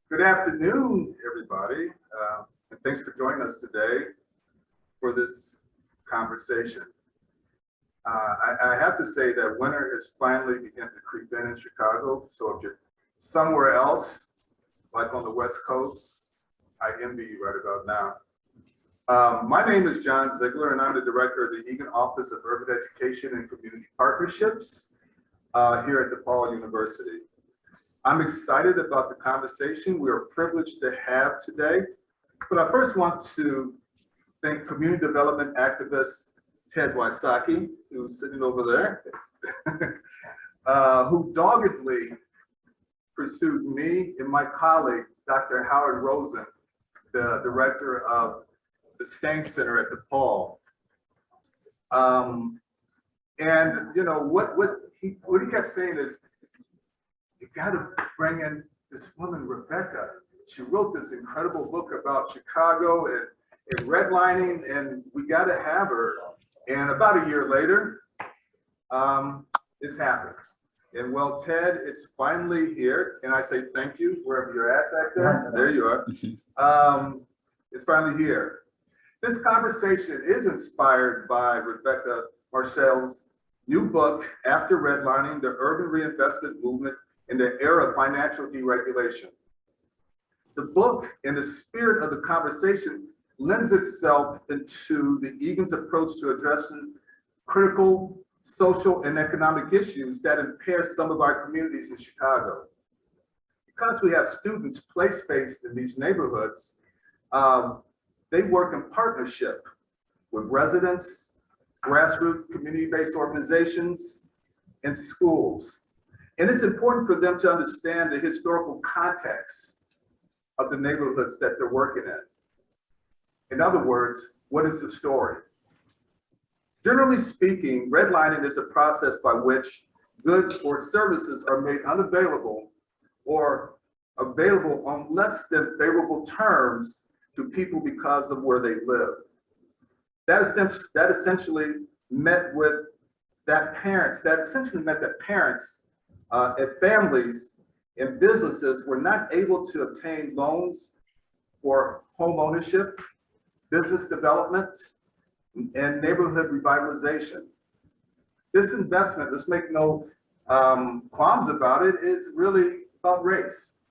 Good afternoon, everybody, and thanks for joining us today for this conversation. I have to say that winter has finally begun to creep in Chicago, so if you're somewhere else, like on the West Coast, I envy you right about now. My name is John Ziegler, and I'm the director of the Egan Office of Urban Education and Community Partnerships here at DePaul University. I'm excited about the conversation we are privileged to have today, but I first want to thank community development activist Ted Wysocki, who's sitting over there, who doggedly pursued me and my colleague, Dr. Howard Rosen, the director of the Steans Center at DePaul. And you know, what he kept saying is, you got to bring in this woman, Rebecca. She wrote this incredible book about Chicago and redlining, and we got to have her. And about a year later, it's happened. And well, Ted, it's finally here. And I say thank you, wherever you're at back there. There you are. It's finally here. This conversation is inspired by Rebecca Marchiel's new book, After Redlining, the Urban Reinvestment Movement in the Era of Financial Deregulation. The book and the spirit of the conversation lends itself into the Egan's approach to addressing critical social and economic issues that impair some of our communities in Chicago. Because we have students place-based in these neighborhoods, they work in partnership with residents, grassroots community-based organizations, and schools. And it's important for them to understand the historical context of the neighborhoods that they're working in. In other words, what is the story? Generally speaking, redlining is a process by which goods or services are made unavailable or available on less than favorable terms to people because of where they live. That essentially meant that parents and families and businesses were not able to obtain loans for home ownership, business development, and neighborhood revitalization. This investment, let's make no qualms about it, is really about race.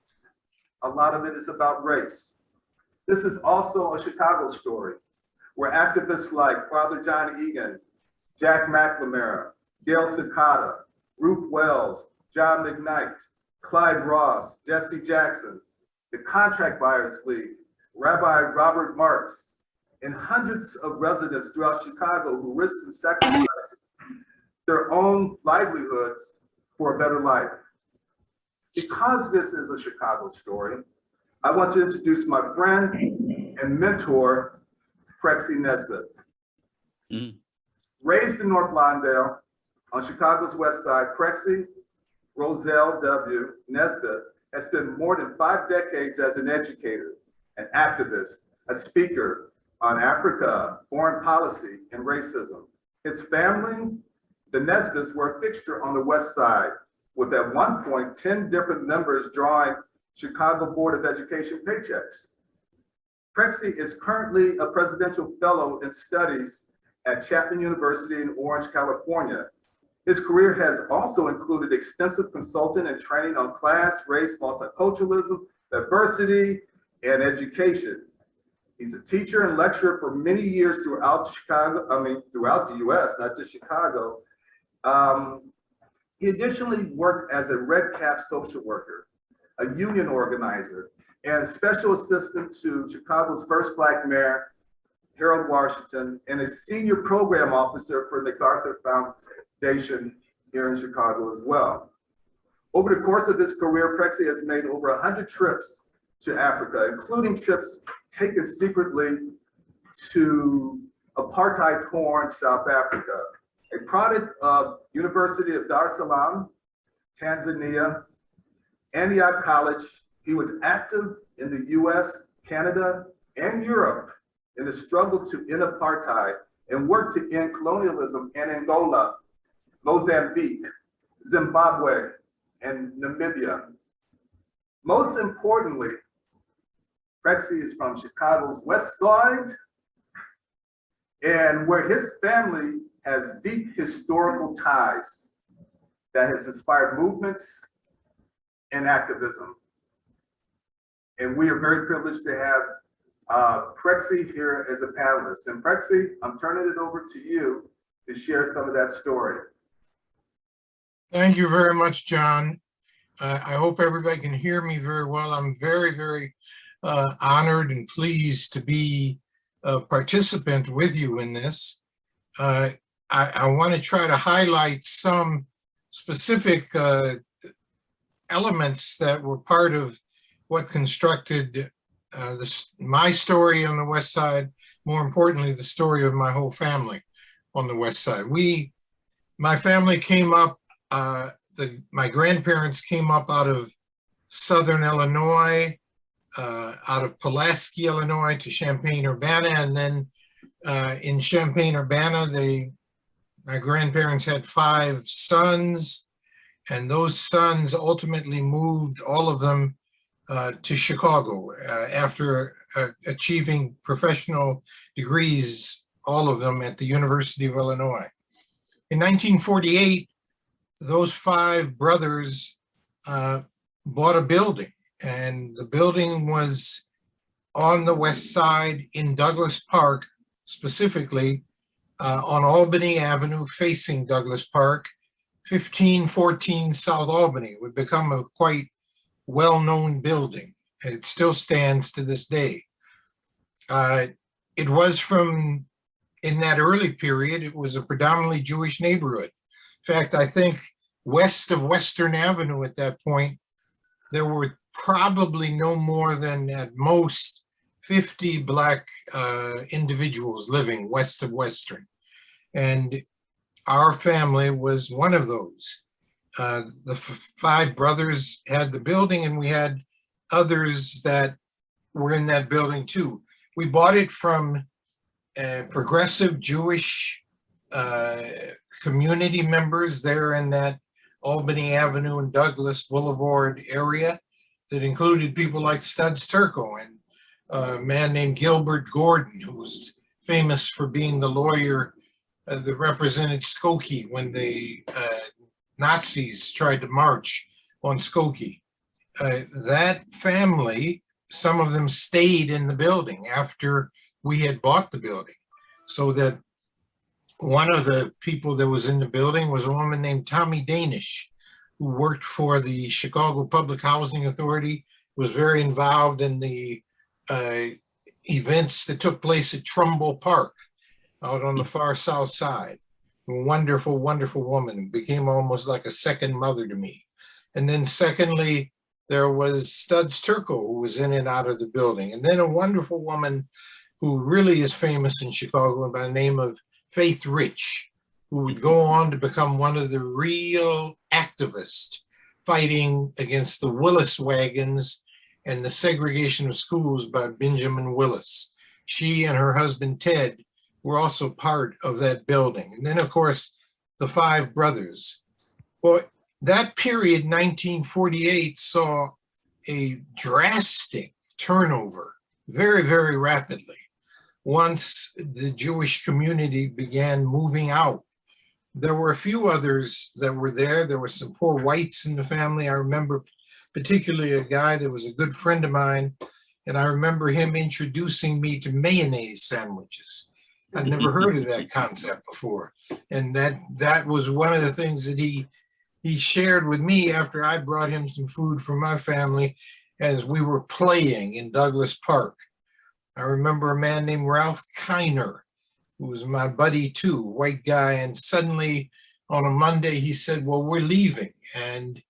A lot of it is about race. This is also a Chicago story, where activists like Father John Egan, Jack McNamara, Gail Cicada, Ruth Wells, John McKnight, Clyde Ross, Jesse Jackson, the Contract Buyers League, Rabbi Robert Marks, and hundreds of residents throughout Chicago who risked and sacrificed their own livelihoods for a better life. Because this is a Chicago story, I want to introduce my friend and mentor, Prexy Nesbitt. Raised in North Lawndale on Chicago's West Side, Prexy Roselle W. Nesbitt has spent more than 5 decades as an educator, an activist, a speaker on Africa, foreign policy, and racism. His family, the Nesbitts, were a fixture on the West Side, with at one point 10 different members drawing Chicago Board of Education paychecks. Prexy is currently a presidential fellow in studies at Chapman University in Orange, California. His career has also included extensive consulting and training on class, race, multiculturalism, diversity, and education. He's a teacher and lecturer for many years throughout throughout the US, not just Chicago. He additionally worked as a red cap social worker, a union organizer, and special assistant to Chicago's first Black mayor, Harold Washington, and a senior program officer for the MacArthur Foundation here in Chicago as well. Over the course of his career, Prexy has made over 100 trips to Africa, including trips taken secretly to apartheid-torn South Africa, a product of University of Dar es Salaam, Tanzania, Antioch College. He was active in the US, Canada, and Europe in the struggle to end apartheid and worked to end colonialism in Angola, Mozambique, Zimbabwe, and Namibia. Most importantly, Prexy is from Chicago's West Side, and where his family has deep historical ties that has inspired movements and activism. And we are very privileged to have Prexy here as a panelist. And Prexy, I'm turning it over to you to share some of that story. Thank you very much, John. I hope everybody can hear me very well. I'm very, very honored and pleased to be a participant with you in this. I want to try to highlight some specific elements that were part of what constructed my story on the West Side, more importantly, the story of my whole family on the West Side. My family came up, my grandparents came up out of Southern Illinois, out of Pulaski, Illinois to Champaign-Urbana, and then in Champaign-Urbana, my grandparents had 5 sons, and those sons ultimately moved, all of them, to Chicago after achieving professional degrees, all of them at the University of Illinois. In 1948, those 5 brothers bought a building, and the building was on the West Side in Douglas Park, specifically on Albany Avenue facing Douglas Park, 1514 South Albany. It would become a quite well-known building. It still stands to this day. It was in that early period, it was a predominantly Jewish neighborhood. In fact, I think west of Western Avenue at that point, there were probably no more than at most 50 Black individuals living west of Western. And our family was one of those. The 5 brothers had the building, and we had others that were in that building too. We bought it from progressive Jewish community members there in that Albany Avenue and Douglas Boulevard area that included people like Studs Terkel and a man named Gilbert Gordon, who was famous for being the lawyer that represented Skokie when the Nazis tried to march on Skokie. That family, some of them stayed in the building after we had bought the building. So that one of the people that was in the building was a woman named Tommy Danish, who worked for the Chicago Public Housing Authority, was very involved in the events that took place at Trumbull Park out on the far south side. A wonderful, wonderful woman, became almost like a second mother to me. And then secondly, there was Studs Terkel, who was in and out of the building. And then a wonderful woman who really is famous in Chicago by the name of Faith Rich, who would go on to become one of the real activists fighting against the Willis wagons and the segregation of schools by Benjamin Willis. She and her husband, Ted, were also part of that building. And then, of course, the 5 brothers. Well, that period, 1948, saw a drastic turnover very, very rapidly. Once the Jewish community began moving out, there were a few others that were there. There were some poor whites in the family. I remember particularly a guy that was a good friend of mine, and I remember him introducing me to mayonnaise sandwiches. I'd never heard of that concept before. And that was one of the things that he shared with me after I brought him some food from my family as we were playing in Douglas Park. I remember a man named Ralph Kiner, who was my buddy too, white guy, and suddenly on a Monday he said, well, we're leaving. And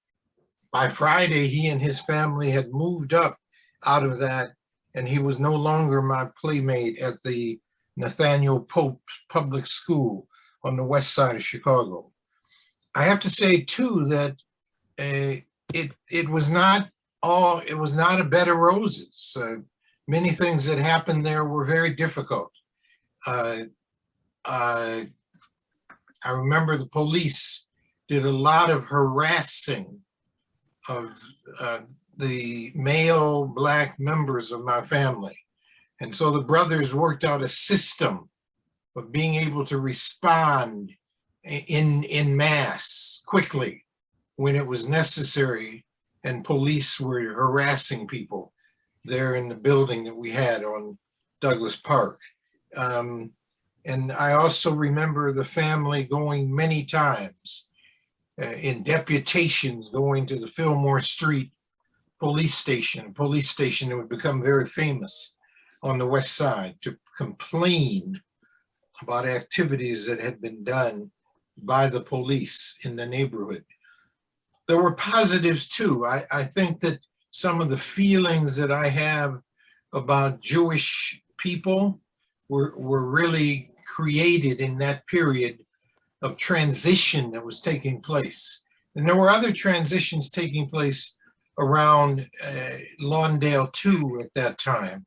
by Friday, he and his family had moved up out of that, and he was no longer my playmate at the Nathaniel Pope Public School on the west side of Chicago. I have to say too that it was not a bed of roses. Many things that happened there were very difficult. I remember the police did a lot of harassing of the male Black members of my family. And so the brothers worked out a system of being able to respond in mass quickly when it was necessary, and police were harassing people there in the building that we had on Douglas Park. And I also remember the family going many times in deputations, going to the Fillmore Street police station that would become very famous on the West Side, to complain about activities that had been done by the police in the neighborhood. There were positives too. I think that some of the feelings that I have about Jewish people were really created in that period of transition that was taking place. And there were other transitions taking place around Lawndale too at that time.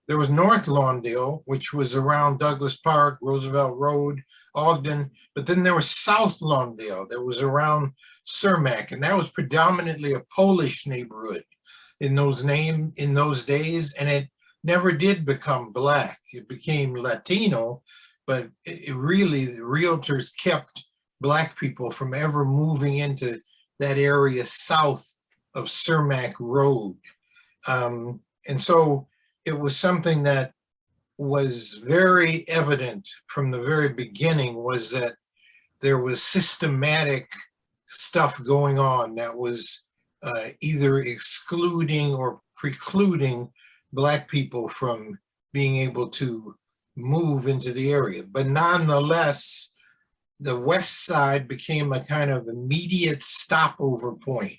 There was North Lawndale, which was around Douglas Park, Roosevelt Road, Ogden, but then there was South Lawndale that was around Cermak, and that was predominantly a Polish neighborhood in those days, and it never did become Black. It became Latino, but it really, the realtors kept Black people from ever moving into that area south of Cermak Road. And so it was something that was very evident from the very beginning, was that there was systematic stuff going on that was either excluding or precluding Black people from being able to move into the area. But nonetheless, the West Side became a kind of immediate stopover point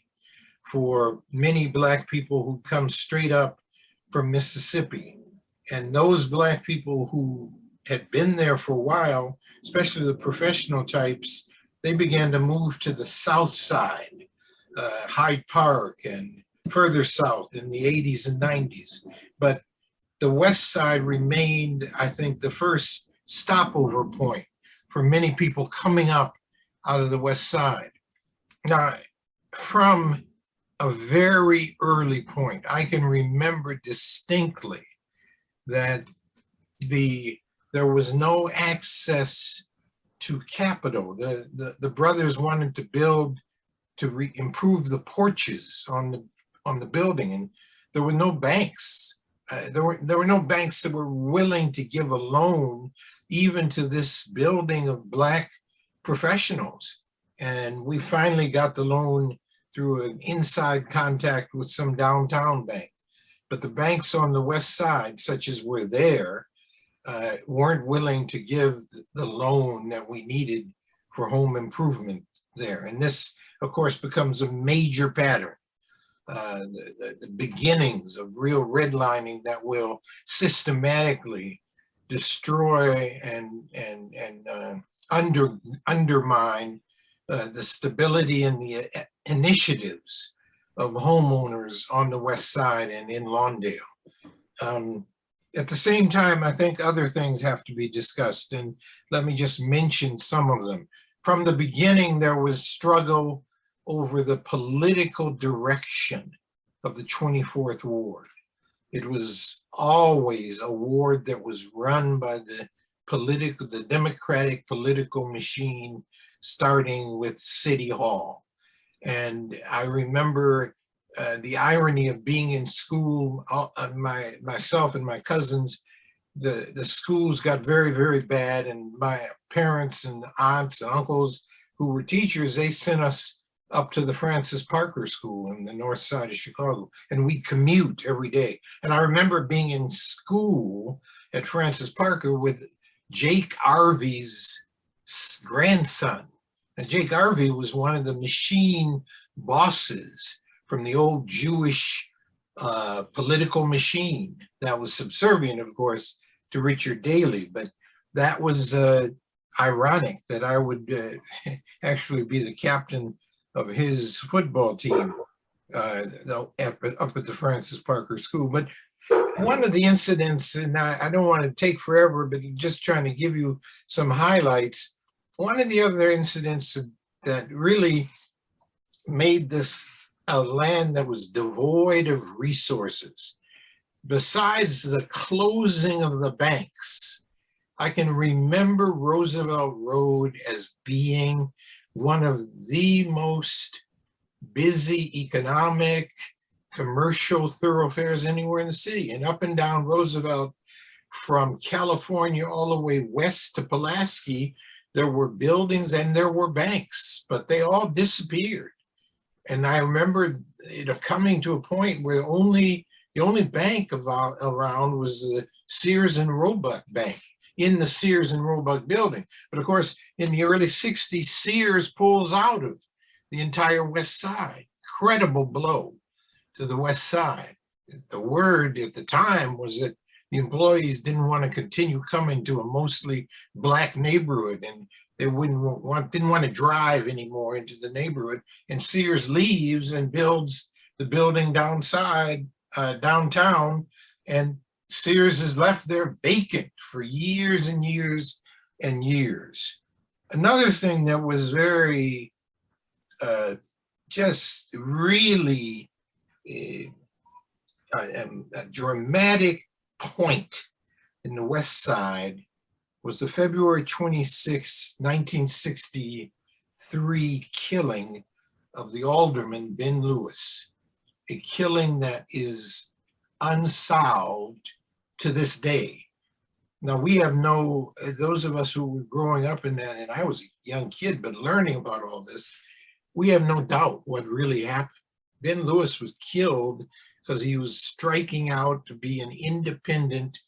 for many Black people who come straight up from Mississippi. And those Black people who had been there for a while, especially the professional types, they began to move to the South Side, Hyde Park and further south in the 80s and 90s. But the West Side remained, I think, the first stopover point for many people coming up out of the West Side. Now, from a very early point, I can remember distinctly that there was no access to capital. The brothers wanted to build to improve the porches on the building, and there were no banks. There were no banks that were willing to give a loan even to this building of Black professionals. And we finally got the loan through an inside contact with some downtown bank. But the banks on the West Side, such as were there, weren't willing to give the loan that we needed for home improvement there. And this, of course, becomes a major pattern. The beginnings of real redlining that will systematically destroy and undermine the stability and the initiatives of homeowners on the West Side and in Lawndale. At the same time, I think other things have to be discussed, and let me just mention some of them. From the beginning, there was struggle over the political direction of the 24th Ward. It was always a ward that was run by the Democratic political machine, starting with City Hall. And I remember the irony of being in school, myself and my cousins, the schools got very, very bad, and my parents and aunts and uncles who were teachers, they sent us up to the Francis Parker School in the north side of Chicago, and we'd commute every day. And I remember being in school at Francis Parker with Jake Arvey's grandson. And Jake Arvey was one of the machine bosses from the old Jewish political machine that was subservient, of course, to Richard Daley. But that was ironic that I would actually be the captain of his football team up at the Francis Parker School. But one of the incidents, and I don't want to take forever, but just trying to give you some highlights. One of the other incidents that really made this a land that was devoid of resources. Besides the closing of the banks, I can remember Roosevelt Road as being one of the most busy economic, commercial thoroughfares anywhere in the city. And up and down Roosevelt, from California all the way west to Pulaski, there were buildings and there were banks, but they all disappeared. And I remember, coming to a point where the only bank around was the Sears and Roebuck Bank in the Sears and Roebuck building. But of course, in the early 60s, Sears pulls out of the entire West Side. Incredible blow to the West Side. The word at the time was that the employees didn't want to continue coming to a mostly Black neighborhood, and they didn't want to drive anymore into the neighborhood. And Sears leaves and builds the building downtown, and Sears is left there vacant for years and years and years. Another thing that was very, just really a dramatic point in the West Side was the February 26, 1963 killing of the alderman Ben Lewis, a killing that is unsolved to this day. Now, we have those of us who were growing up in that, and I was a young kid, but learning about all this, we have no doubt what really happened. Ben Lewis was killed because he was striking out to be an independent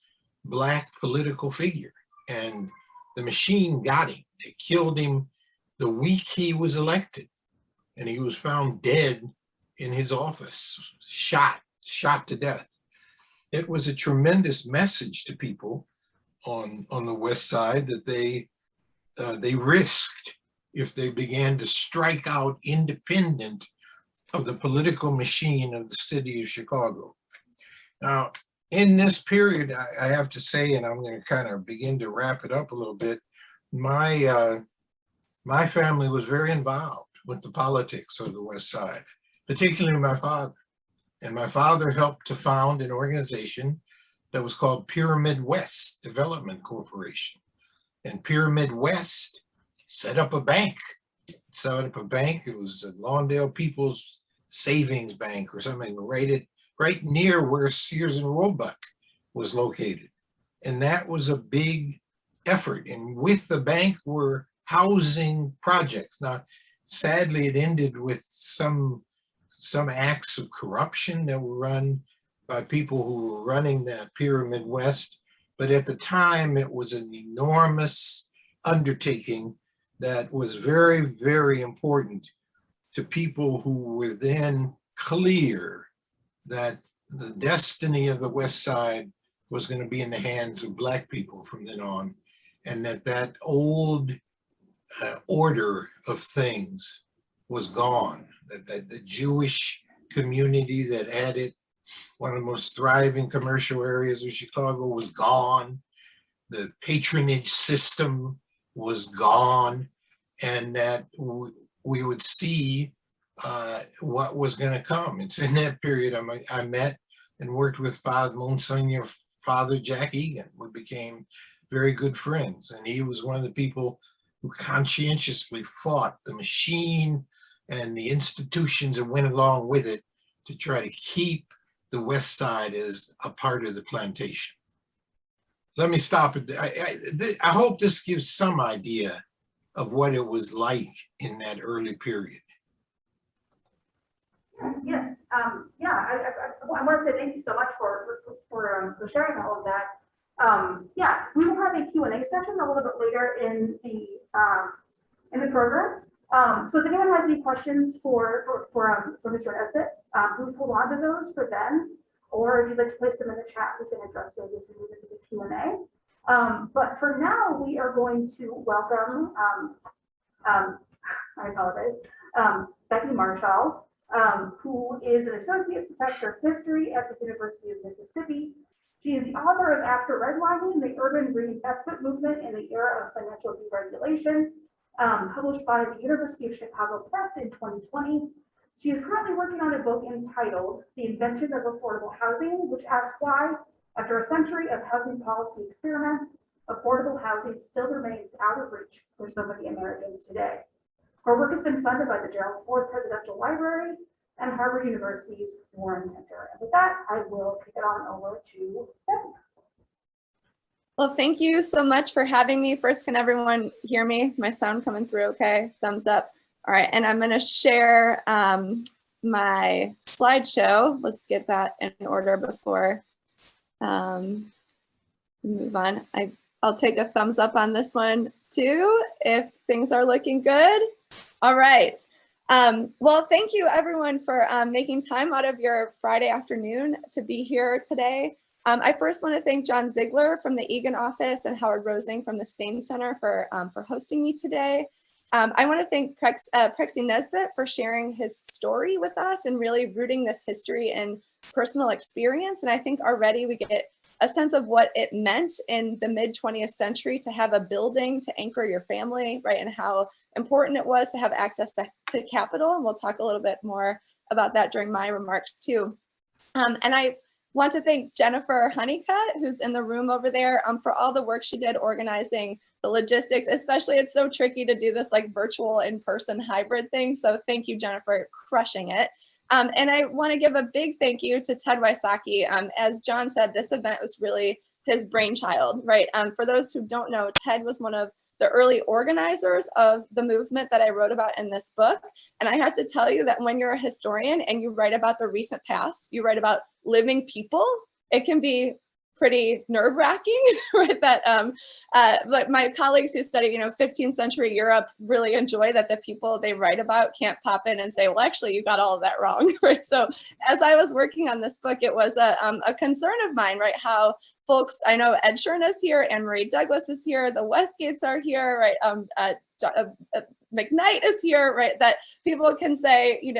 Black political figure. And the machine got him. They killed him the week he was elected. And he was found dead in his office, shot to death. It was a tremendous message to people on the West Side that they risked if they began to strike out independent of the political machine of the city of Chicago. Now, in this period, I have to say, and I'm going to kind of begin to wrap it up a little bit, my family was very involved with the politics of the West Side, particularly my father. And my father helped to found an organization that was called Pyramid West Development Corporation. And Pyramid West set up a bank. It was a Lawndale People's Savings Bank or something, right near where Sears and Roebuck was located. And that was a big effort. And with the bank were housing projects. Now, sadly, it ended with some acts of corruption that were run by people who were running the Pyramid West. But at the time, it was an enormous undertaking that was very, very important to people who were then clear that the destiny of the West Side was going to be in the hands of Black people from then on, and that old order of things was gone, that the Jewish community that had it, one of the most thriving commercial areas of Chicago, was gone. The patronage system was gone, and that we would see what was going to come. It's in that period I met and worked with Monsignor Father Jack Egan. We became very good friends, and he was one of the people who conscientiously fought the machine and the institutions that went along with it to try to keep the West Side as a part of the plantation. Let me stop it. I hope this gives some idea of what it was like in that early period. Yes. Yeah, I want to say thank you so much for sharing all of that. Yeah, we will have a Q&A session a little bit later in the program. So if anyone has any questions for Mr. Nesbitt, please hold on to those for then, or if you'd like to place them in the chat, we can address those as we move into the Q&A. But for now, we are going to welcome, I apologize, Becky Marchiel, who is an associate professor of history at the University of Mississippi. She is the author of After Redlining, the Urban Reinvestment Movement in the Era of Financial Deregulation, published by the University of Chicago Press in 2020. She is currently working on a book entitled The Invention of Affordable Housing, which asks why, after a century of housing policy experiments, affordable housing still remains out of reach for so many Americans today. Her work has been funded by the Gerald Ford Presidential Library and Harvard University's Warren Center. And with that, I will kick it on over to Becky. Well, thank you so much for having me. First, can everyone hear me? My sound coming through okay? Thumbs up. All right, and I'm gonna share my slideshow. Let's get that in order before we move on. I'll take a thumbs up on this one too, if things are looking good. All right. Well, thank you everyone for making time out of your Friday afternoon to be here today. I first want to thank John Ziegler from the Egan office and Howard Rosing from the Steans Center for hosting me today. I want to thank Prexy Nesbitt for sharing his story with us and really rooting this history in personal experience. And I think already we get a sense of what it meant in the mid 20th century to have a building to anchor your family, right? And how important it was to have access to capital. And we'll talk a little bit more about that during my remarks too. And I want to thank Jennifer Honeycutt, who's in the room over there, for all the work she did organizing the logistics, especially it's so tricky to do this like virtual in-person hybrid thing. So thank you, Jennifer, crushing it. And I want to give a big thank you to Ted Wysocki. As John said, this event was really his brainchild, right? For those who don't know, Ted was one of the early organizers of the movement that I wrote about in this book. And I have to tell you that when you're a historian and you write about the recent past, you write about living people, it can be pretty nerve-wracking, right? That but my colleagues who study, 15th century Europe really enjoy that the people they write about can't pop in and say, well, actually, you got all of that wrong, right? So as I was working on this book, it was a concern of mine, right? How folks, I know Ed Sheeran is here, Anne Marie Douglas is here, the Westgates are here, right? McKnight is here, right? That people can say, you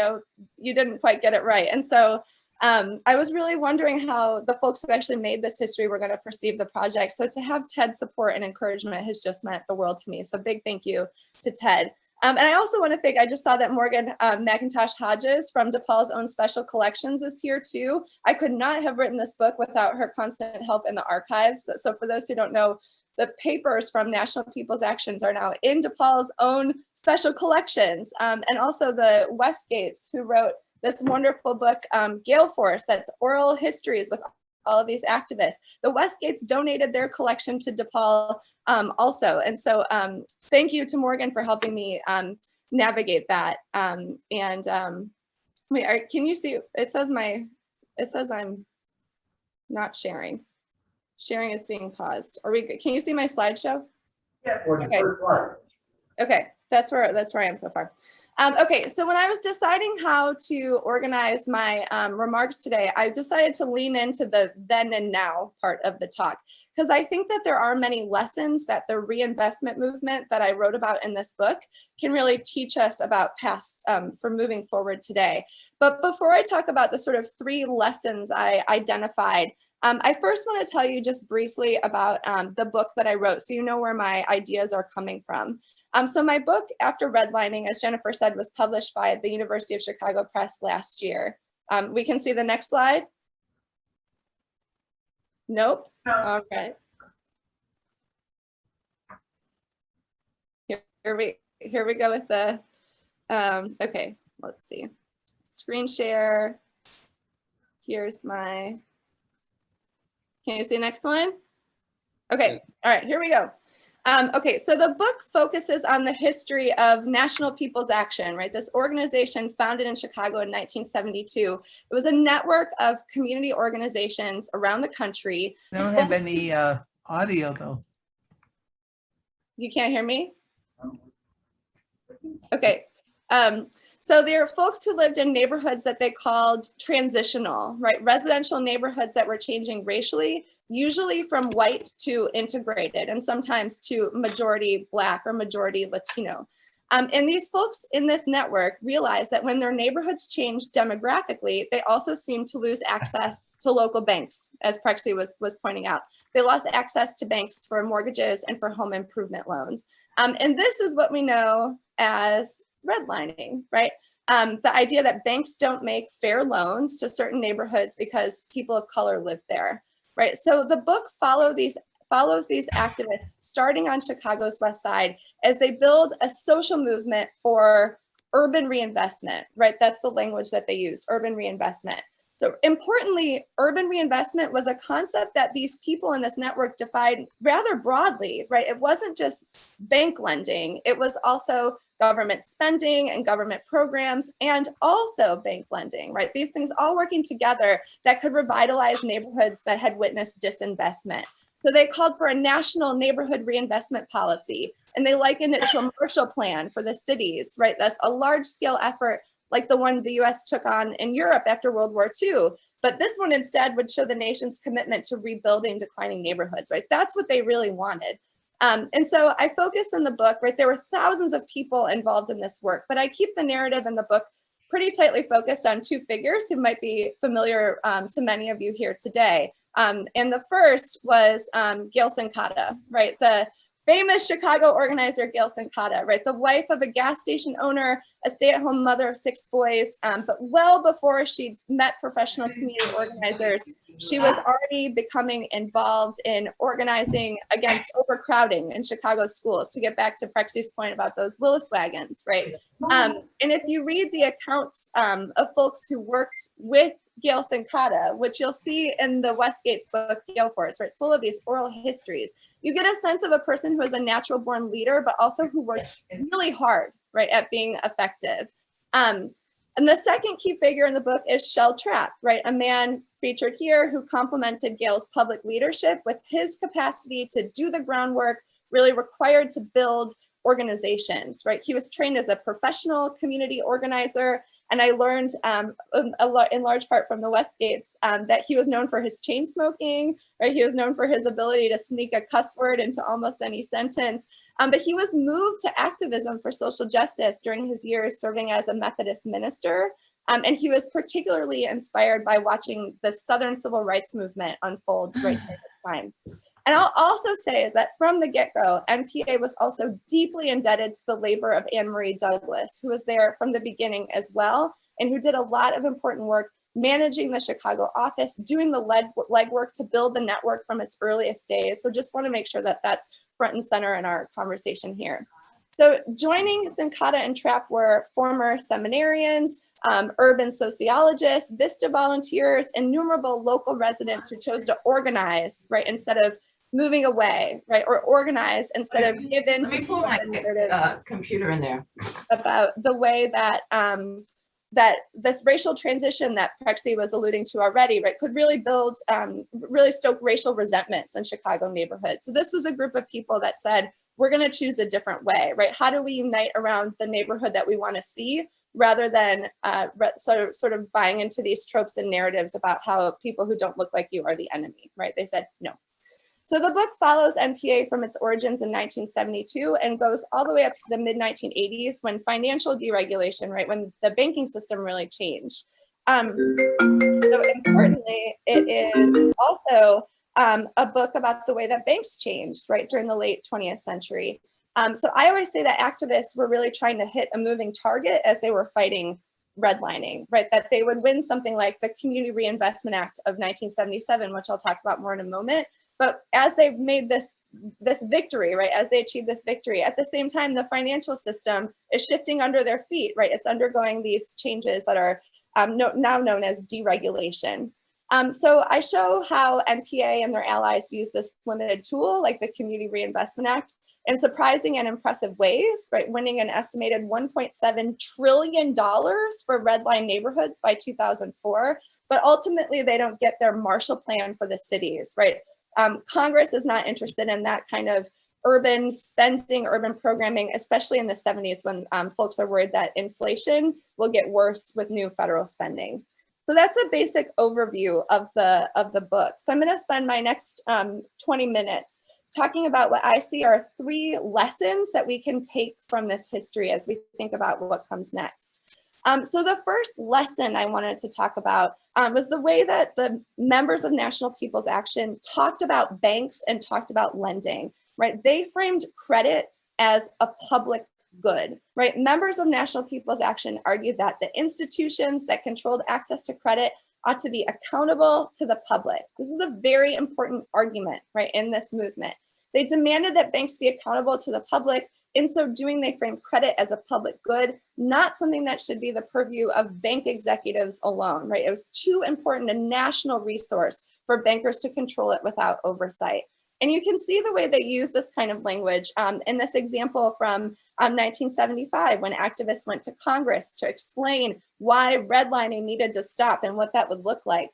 didn't quite get it right. And so I was really wondering how the folks who actually made this history were going to perceive the project. So to have Ted's support and encouragement has just meant the world to me. So big thank you to Ted. And I also want to thank, I just saw that Morgan McIntosh Hodges from DePaul's own special collections is here too. I could not have written this book without her constant help in the archives. So for those who don't know, the papers from National People's Actions are now in DePaul's own special collections. And also the Westgates, who wrote this wonderful book, Gale Force, that's oral histories with all of these activists. The Westgates donated their collection to DePaul also. And so thank you to Morgan for helping me navigate that. Wait, can you see, it says I'm not sharing. Sharing is being paused. Can you see my slideshow? Yes. Okay. Okay, that's where I am so far. Okay, so when I was deciding how to organize my remarks today, I decided to lean into the then and now part of the talk, because I think that there are many lessons that the reinvestment movement that I wrote about in this book can really teach us about past for moving forward today. But before I talk about the sort of 3 lessons I identified, I first want to tell you just briefly about the book that I wrote, so you know where my ideas are coming from. So my book, After Redlining, as Jennifer said, was published by the University of Chicago Press last year. We can see the next slide. Nope. No. All right. Here we go with the, okay, let's see. Screen share. Here's my, can you see the next one? Okay, all right, here we go. Okay, so the book focuses on the history of National People's Action, right? This organization founded in Chicago in 1972. It was a network of community organizations around the country. I don't have any audio though. You can't hear me? Okay. So there are folks who lived in neighborhoods that they called transitional, right? Residential neighborhoods that were changing racially, usually from white to integrated, and sometimes to majority Black or majority Latino. And these folks in this network realized that when their neighborhoods changed demographically, they also seemed to lose access to local banks, as Prexy was pointing out. They lost access to banks for mortgages and for home improvement loans. And this is what we know as redlining, right? The idea that banks don't make fair loans to certain neighborhoods because people of color live there, right? So the book follows these activists starting on Chicago's West Side as they build a social movement for urban reinvestment, right? That's the language that they used, urban reinvestment. So importantly, urban reinvestment was a concept that these people in this network defined rather broadly, right? It wasn't just bank lending, it was also government spending and government programs and also bank lending, right? These things all working together that could revitalize neighborhoods that had witnessed disinvestment. So they called for a national neighborhood reinvestment policy, and they likened it to a Marshall Plan for the cities, right? That's a large scale effort like the one the US took on in Europe after World War II. But this one instead would show the nation's commitment to rebuilding declining neighborhoods, right? That's what they really wanted. And so I focus in the book, right? There were thousands of people involved in this work, but I keep the narrative in the book pretty tightly focused on two figures who might be familiar to many of you here today. And the first was Gail Sincata, right? The famous Chicago organizer, Gail Sincata, right? The wife of a gas station owner, a stay-at-home mother of 6 boys, but well before she'd met professional community organizers, she was already becoming involved in organizing against overcrowding in Chicago schools, to get back to Prexy's point about those Willis wagons, right? And if you read the accounts of folks who worked with Gail Sincata, which you'll see in the Westgate's book, Gale Force, right, full of these oral histories, you get a sense of a person who is a natural born leader, but also who works really hard, right, at being effective. And the second key figure in the book is Shel Trapp, right, a man featured here who complemented Gail's public leadership with his capacity to do the groundwork really required to build organizations, right? He was trained as a professional community organizer, and I learned in large part from the Westgates that he was known for his chain smoking, right? He was known for his ability to sneak a cuss word into almost any sentence. But he was moved to activism for social justice during his years serving as a Methodist minister. And he was particularly inspired by watching the Southern Civil Rights Movement unfold right at the time. And I'll also say is that from the get-go, NPA was also deeply indebted to the labor of Anne Marie Douglas, who was there from the beginning as well, and who did a lot of important work managing the Chicago office, doing the legwork to build the network from its earliest days. So just want to make sure that that's front and center in our conversation here. So joining Sincata and Trapp were former seminarians, urban sociologists, Vista volunteers, innumerable local residents who chose to organize, right, instead of moving away, right, or organize instead of give in to pull my computer in there about the way that that this racial transition that Prexy was alluding to already, right, could really build, really stoke racial resentments in Chicago neighborhoods. So this was a group of people that said, we're going to choose a different way, right? How do we unite around the neighborhood that we want to see, rather than sort of buying into these tropes and narratives about how people who don't look like you are the enemy, right? They said no. So the book follows NPA from its origins in 1972 and goes all the way up to the mid-1980s when financial deregulation, right, when the banking system really changed. So importantly, it is also a book about the way that banks changed, right, during the late 20th century. So I always say that activists were really trying to hit a moving target as they were fighting redlining, right, that they would win something like the Community Reinvestment Act of 1977, which I'll talk about more in a moment. But as they made this victory, right, as they achieved this victory, at the same time, the financial system is shifting under their feet, right? It's undergoing these changes that are now known as deregulation. So I show how NPA and their allies use this limited tool, like the Community Reinvestment Act, in surprising and impressive ways, right? Winning an estimated $1.7 trillion for redline neighborhoods by 2004. But ultimately, they don't get their Marshall Plan for the cities, right? Congress is not interested in that kind of urban spending, urban programming, especially in the 70s when folks are worried that inflation will get worse with new federal spending. So that's a basic overview of the book. So I'm going to spend my next 20 minutes talking about what I see are 3 lessons that we can take from this history as we think about what comes next. So the first lesson I wanted to talk about was the way that the members of National People's Action talked about banks and talked about lending, right? They framed credit as a public good, right? Members of National People's Action argued that the institutions that controlled access to credit ought to be accountable to the public. This is a very important argument, right, in this movement. They demanded that banks be accountable to the public. In so doing, they framed credit as a public good, not something that should be the purview of bank executives alone, right? It was too important a national resource for bankers to control it without oversight. And you can see the way they use this kind of language in this example from 1975, when activists went to Congress to explain why redlining needed to stop and what that would look like.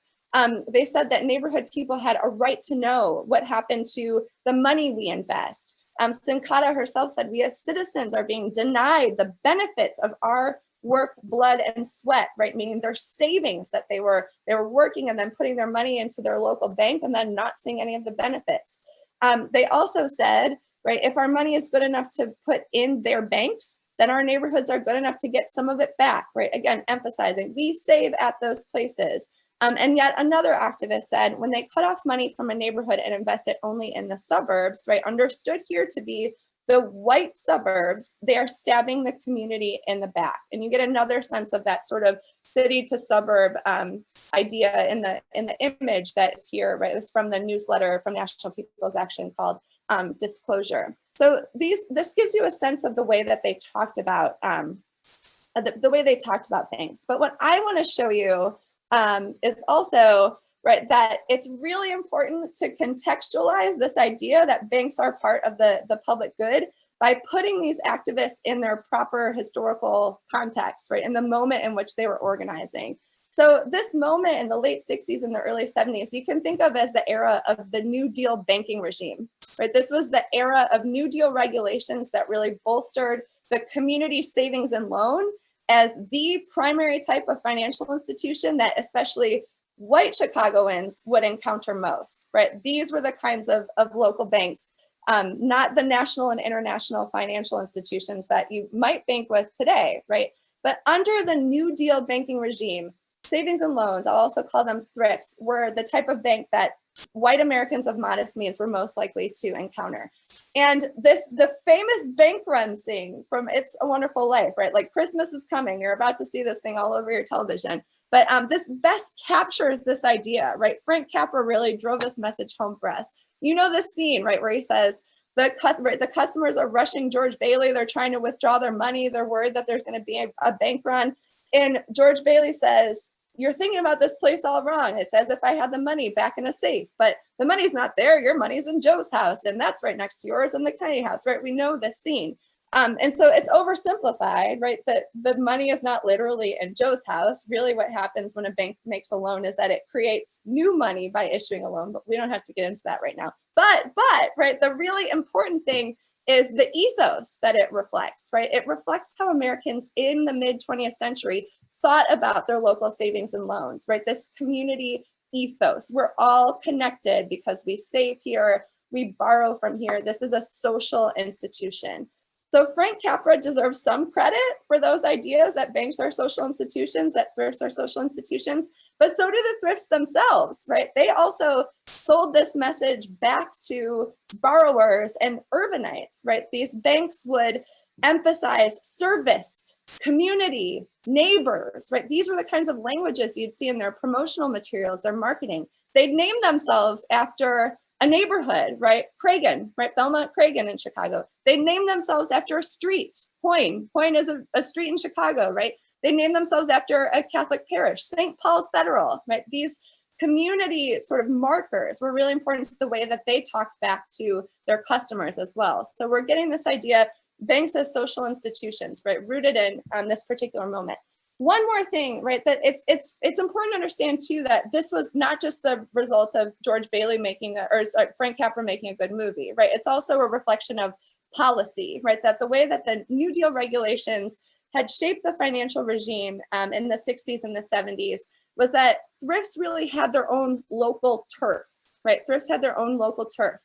They said that neighborhood people had a right to know what happened to the money we invest. Sincata herself said, we as citizens are being denied the benefits of our work, blood, and sweat, right? Meaning their savings that they were working and then putting their money into their local bank and then not seeing any of the benefits. They also said, right, if our money is good enough to put in their banks, then our neighborhoods are good enough to get some of it back, right? Again, emphasizing we save at those places. And yet another activist said, when they cut off money from a neighborhood and invest it only in the suburbs, right, understood here to be the white suburbs, they are stabbing the community in the back. And you get another sense of that sort of city to suburb idea in the image that is here, right? It was from the newsletter from National People's Action called Disclosure. So this gives you a sense of the way that they talked about the way they talked about banks. But what I want to show you is also, right, that it's really important to contextualize this idea that banks are part of the public good by putting these activists in their proper historical context, right, in the moment in which they were organizing. So this moment in the late 60s and the early 70s, you can think of as the era of the New Deal banking regime, right? This was the era of New Deal regulations that really bolstered the community savings and loan as the primary type of financial institution that especially white Chicagoans would encounter most, right? These were the kinds of local banks, not the national and international financial institutions that you might bank with today, right? But under the New Deal banking regime, savings and loans, I'll also call them thrifts, were the type of bank that white Americans of modest means were most likely to encounter. And the famous bank run scene from It's a Wonderful Life, right? Like Christmas is coming, you're about to see this thing all over your television. But this best captures this idea, right? Frank Capra really drove this message home for us. You know this scene, right, where he says, the customers are rushing George Bailey, they're trying to withdraw their money, they're worried that there's gonna be a bank run. And George Bailey says, you're thinking about this place all wrong. It's as if I had the money back in a safe, but the money's not there. Your money's in Joe's house, and that's right next to yours in the Kennedy house, right? We know this scene. And so it's oversimplified, right? That the money is not literally in Joe's house. Really what happens when a bank makes a loan is that it creates new money by issuing a loan, but we don't have to get into that right now. But right, the really important thing is the ethos that it reflects, right? It reflects how Americans in the mid 20th century thought about their local savings and loans, right? This community ethos. We're all connected because we save here, we borrow from here. This is a social institution. So Frank Capra deserves some credit for those ideas that banks are social institutions, that thrifts are social institutions, but so do the thrifts themselves, right? They also sold this message back to borrowers and urbanites, right? These banks would emphasize service, community, neighbors, right? These were the kinds of languages you'd see in their promotional materials, their marketing. They'd name themselves after a neighborhood, right? Cragen, right? Belmont Cragen in Chicago. They name themselves after a street. Hoyne is a street in Chicago, right? They name themselves after a Catholic parish, St. Paul's Federal, right? These community sort of markers were really important to the way that they talked back to their customers as well. So we're getting this idea, banks as social institutions, right? Rooted in this particular moment. One more thing, right, that it's important to understand too that this was not just the result of George Bailey Frank Capra making a good movie, right? It's also a reflection of policy, right? That the way that the New Deal regulations had shaped the financial regime in the 60s and the 70s was that thrifts really had their own local turf, right? Thrifts had their own local turf.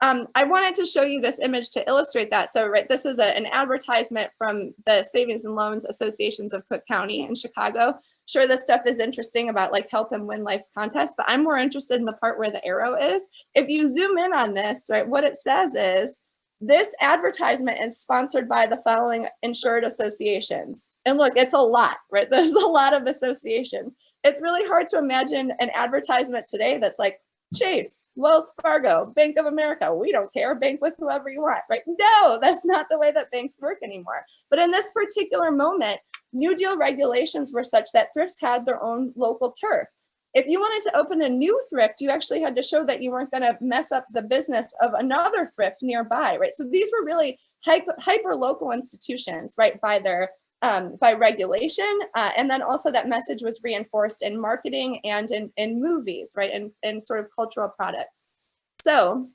I wanted to show you this image to illustrate that. So, right, this is an advertisement from the Savings and Loans Associations of Cook County in Chicago. Sure, this stuff is interesting about like help him win life's contest, but I'm more interested in the part where the arrow is. If you zoom in on this, right, what it says is This advertisement is sponsored by the following insured associations. And look, it's a lot, right? There's a lot of associations. It's really hard to imagine an advertisement today that's like, Chase, Wells Fargo, Bank of America, we don't care, bank with whoever you want, right? No, that's not the way that banks work anymore. But in this particular moment, New Deal regulations were such that thrifts had their own local turf. If you wanted to open a new thrift, you actually had to show that you weren't going to mess up the business of another thrift nearby, right? So these were really hyper local institutions, right, by their by regulation, and then also that message was reinforced in marketing and in movies, right, and sort of cultural products. So,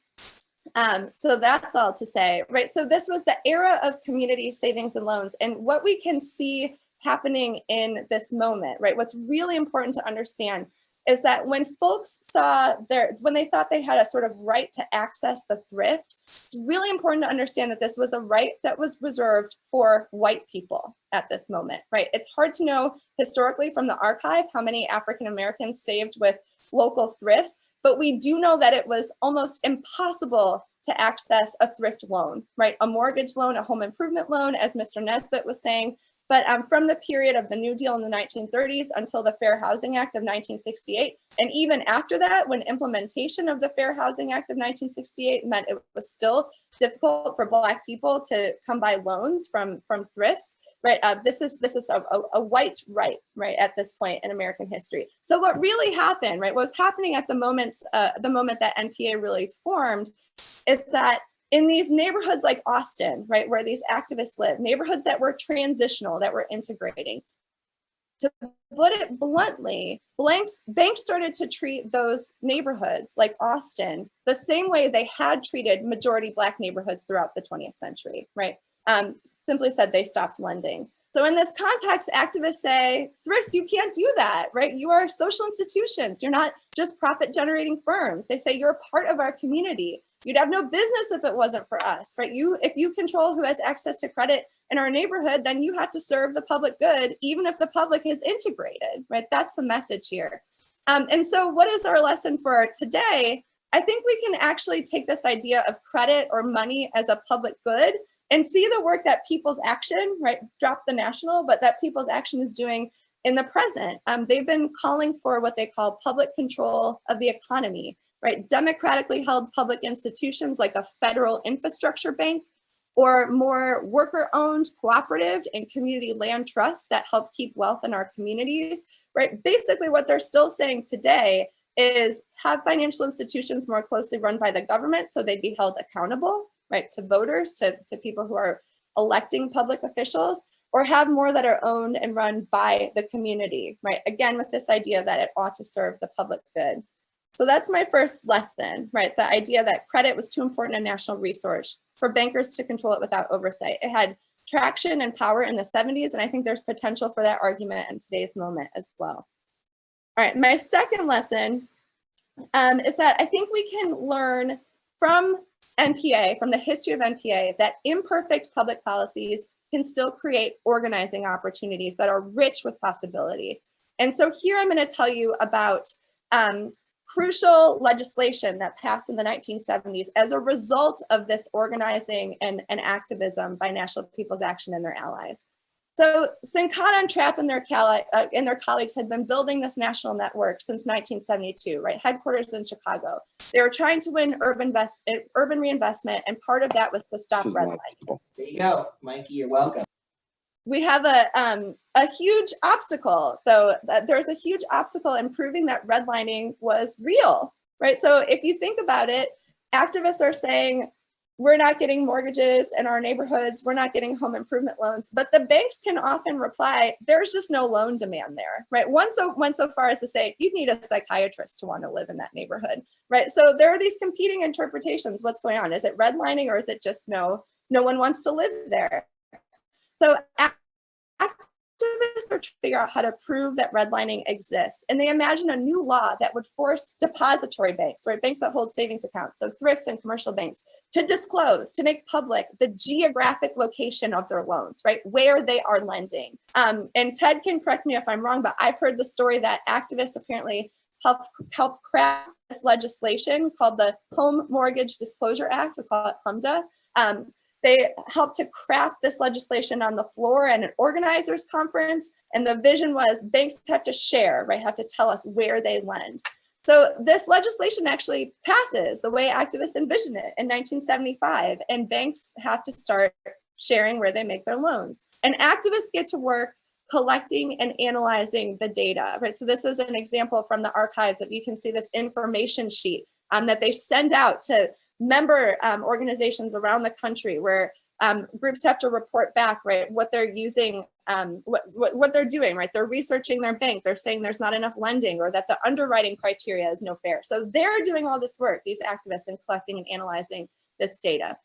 so that's all to say, right? So this was the era of community savings and loans, and what we can see happening in this moment, right? What's really important to understand is that when folks saw when they thought they had a sort of right to access the thrift, it's really important to understand that this was a right that was reserved for white people at this moment, right? It's hard to know historically from the archive how many African Americans saved with local thrifts, but we do know that it was almost impossible to access a thrift loan, right? A mortgage loan, a home improvement loan, as Mr. Nesbitt was saying. But from the period of the New Deal in the 1930s until the Fair Housing Act of 1968, and even after that, when implementation of the Fair Housing Act of 1968 meant it was still difficult for Black people to come by loans from thrifts, right? This is a white right, right, at this point in American history. So what really happened, right, what was happening at the moment that NPA really formed is that in these neighborhoods like Austin, right, where these activists live, neighborhoods that were transitional, that were integrating, to put it bluntly, banks started to treat those neighborhoods like Austin the same way they had treated majority Black neighborhoods throughout the 20th century, right? Simply said, they stopped lending. So in this context, activists say, thrifts, you can't do that, right? You are social institutions. You're not just profit generating firms. They say you're a part of our community. You'd have no business if it wasn't for us, right? If you control who has access to credit in our neighborhood, then you have to serve the public good, even if the public is integrated, right? That's the message here. And so what is our lesson for today? I think we can actually take this idea of credit or money as a public good and see the work that people's action, right, drop the national, but that people's action is doing in the present. They've been calling for what they call public control of the economy, right? Democratically held public institutions like a federal infrastructure bank, or more worker-owned cooperative and community land trusts that help keep wealth in our communities, right? Basically what they're still saying today is have financial institutions more closely run by the government so they'd be held accountable, right, to voters, to people who are electing public officials, or have more that are owned and run by the community, right? Again, with this idea that it ought to serve the public good. So that's my first lesson, right? The idea that credit was too important a national resource for bankers to control it without oversight. It had traction and power in the 70s, and I think there's potential for that argument in today's moment as well. All right, my second lesson is that I think we can learn from NPA, from the history of NPA, that imperfect public policies can still create organizing opportunities that are rich with possibility. And so here I'm going to tell you about crucial legislation that passed in the 1970s as a result of this organizing and activism by National People's Action and their allies. So Sincata and Trapp and their colleagues had been building this national network since 1972, right? Headquarters in Chicago. They were trying to win urban reinvestment, and part of that was to stop redlining. There you go, Mikey, you're welcome. We have a huge obstacle, though. There's a huge obstacle in proving that redlining was real, right? So if you think about it, activists are saying, we're not getting mortgages in our neighborhoods, we're not getting home improvement loans, but the banks can often reply, there's just no loan demand there, right? One so far as to say, you'd need a psychiatrist to want to live in that neighborhood, right? So there are these competing interpretations. What's going on? Is it redlining, or is it just no one wants to live there? So activists are trying to figure out how to prove that redlining exists. And they imagine a new law that would force depository banks, right, banks that hold savings accounts, so thrifts and commercial banks, to disclose, to make public the geographic location of their loans, right, where they are lending. And Ted can correct me if I'm wrong, but I've heard the story that activists apparently helped craft this legislation called the Home Mortgage Disclosure Act, we call it HMDA, They helped to craft this legislation on the floor at an organizers conference. And the vision was banks have to share, right? Have to tell us where they lend. So this legislation actually passes the way activists envisioned it in 1975. And banks have to start sharing where they make their loans. And activists get to work collecting and analyzing the data, right? So this is an example from the archives that you can see this information sheet that they send out to member organizations around the country where groups have to report back, right, what they're using, what they're doing, right? They're researching their bank. They're saying there's not enough lending or that the underwriting criteria is no fair. So they're doing all this work, these activists, in collecting and analyzing this data.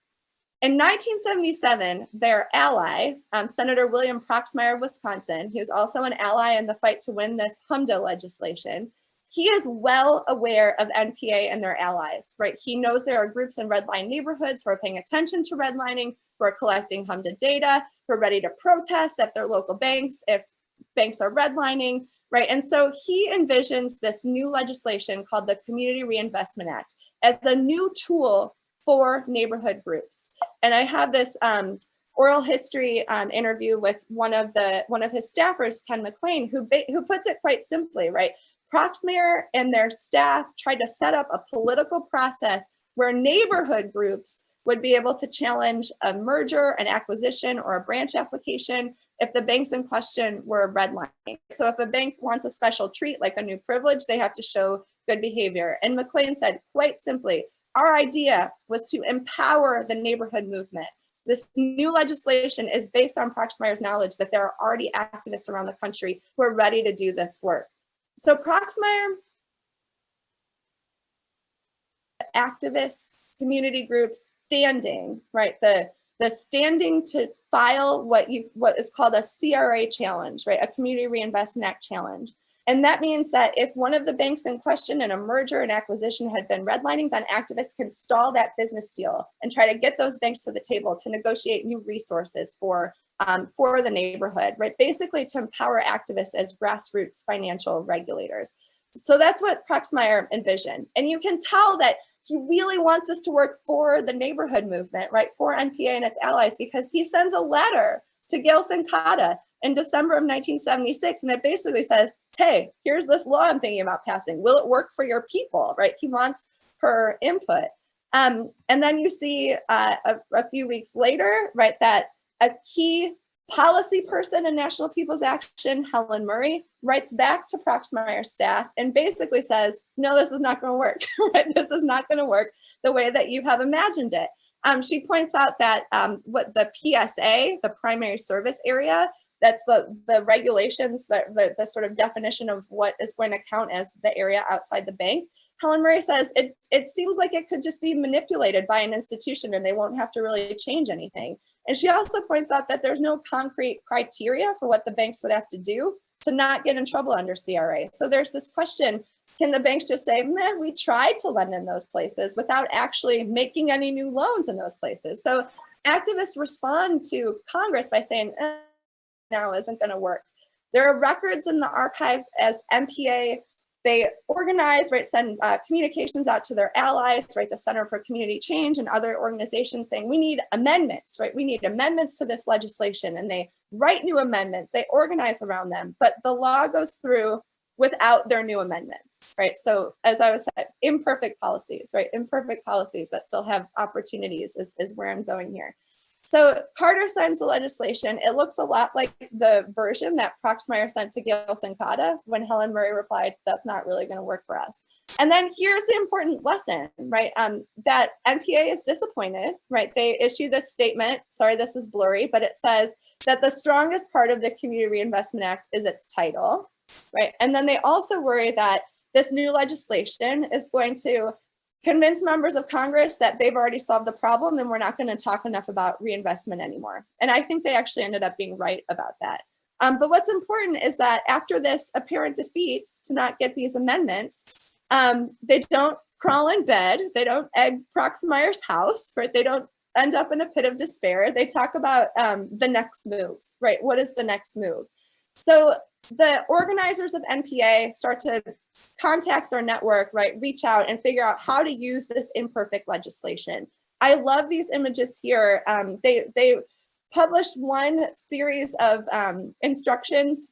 In 1977, their ally, Senator William Proxmire of Wisconsin, he was also an ally in the fight to win this HMDA legislation. He is well aware of NPA and their allies, right? He knows there are groups in red line neighborhoods who are paying attention to redlining, who are collecting HMDA data, who are ready to protest at their local banks if banks are redlining, right? And so he envisions this new legislation called the Community Reinvestment Act as a new tool for neighborhood groups. And I have this oral history interview with one of his staffers, Ken McLean, who puts it quite simply, right? Proxmire and their staff tried to set up a political process where neighborhood groups would be able to challenge a merger, an acquisition, or a branch application if the banks in question were redlining. So if a bank wants a special treat, like a new privilege, they have to show good behavior. And McLean said, quite simply, our idea was to empower the neighborhood movement. This new legislation is based on Proxmire's knowledge that there are already activists around the country who are ready to do this work. So Proxmire, activists, community groups standing, right? The standing to file what is called a CRA challenge, right? A Community Reinvestment Act challenge. And that means that if one of the banks in question in a merger and acquisition had been redlining, then activists can stall that business deal and try to get those banks to the table to negotiate new resources for the neighborhood, right? Basically to empower activists as grassroots financial regulators. So that's what Proxmire envisioned. And you can tell that he really wants this to work for the neighborhood movement, right? For NPA and its allies, because he sends a letter to Gail Sincata in December of 1976. And it basically says, hey, here's this law I'm thinking about passing. Will it work for your people, right? He wants her input. And then you see a few weeks later, right, that a key policy person in National People's Action, Helen Murray, writes back to Proxmire's staff and basically says, no, this is not going to work, right? This is not going to work the way that you have imagined it. She points out that what the PSA, the primary service area, that's the regulations, the sort of definition of what is going to count as the area outside the bank. Helen Murray says it seems like it could just be manipulated by an institution and they won't have to really change anything. And she also points out that there's no concrete criteria for what the banks would have to do to not get in trouble under CRA. So there's this question, can the banks just say, meh, we tried to lend in those places without actually making any new loans in those places? So activists respond to Congress by saying, now isn't going to work. There are records in the archives as NPA. They organize, right, send communications out to their allies, right, the Center for Community Change and other organizations saying, we need amendments, right? We need amendments to this legislation. And they write new amendments, they organize around them, but the law goes through without their new amendments, right? So as I was saying, imperfect policies, right? Imperfect policies that still have opportunities is where I'm going here. So Carter signs the legislation. It looks a lot like the version that Proxmire sent to Gail Sincata when Helen Murray replied, that's not really going to work for us. And then here's the important lesson, right? That NPA is disappointed, right? They issue this statement. Sorry, this is blurry, but it says that the strongest part of the Community Reinvestment Act is its title, right? And then they also worry that this new legislation is going to convince members of Congress that they've already solved the problem and we're not going to talk enough about reinvestment anymore. And I think they actually ended up being right about that. But what's important is that after this apparent defeat to not get these amendments, they don't crawl in bed, they don't egg Proxmire's house, right? They don't end up in a pit of despair. They talk about the next move, right? What is the next move? So the organizers of NPA start to contact their network, right? Reach out and figure out how to use this imperfect legislation. I love these images here. They published one series of instructions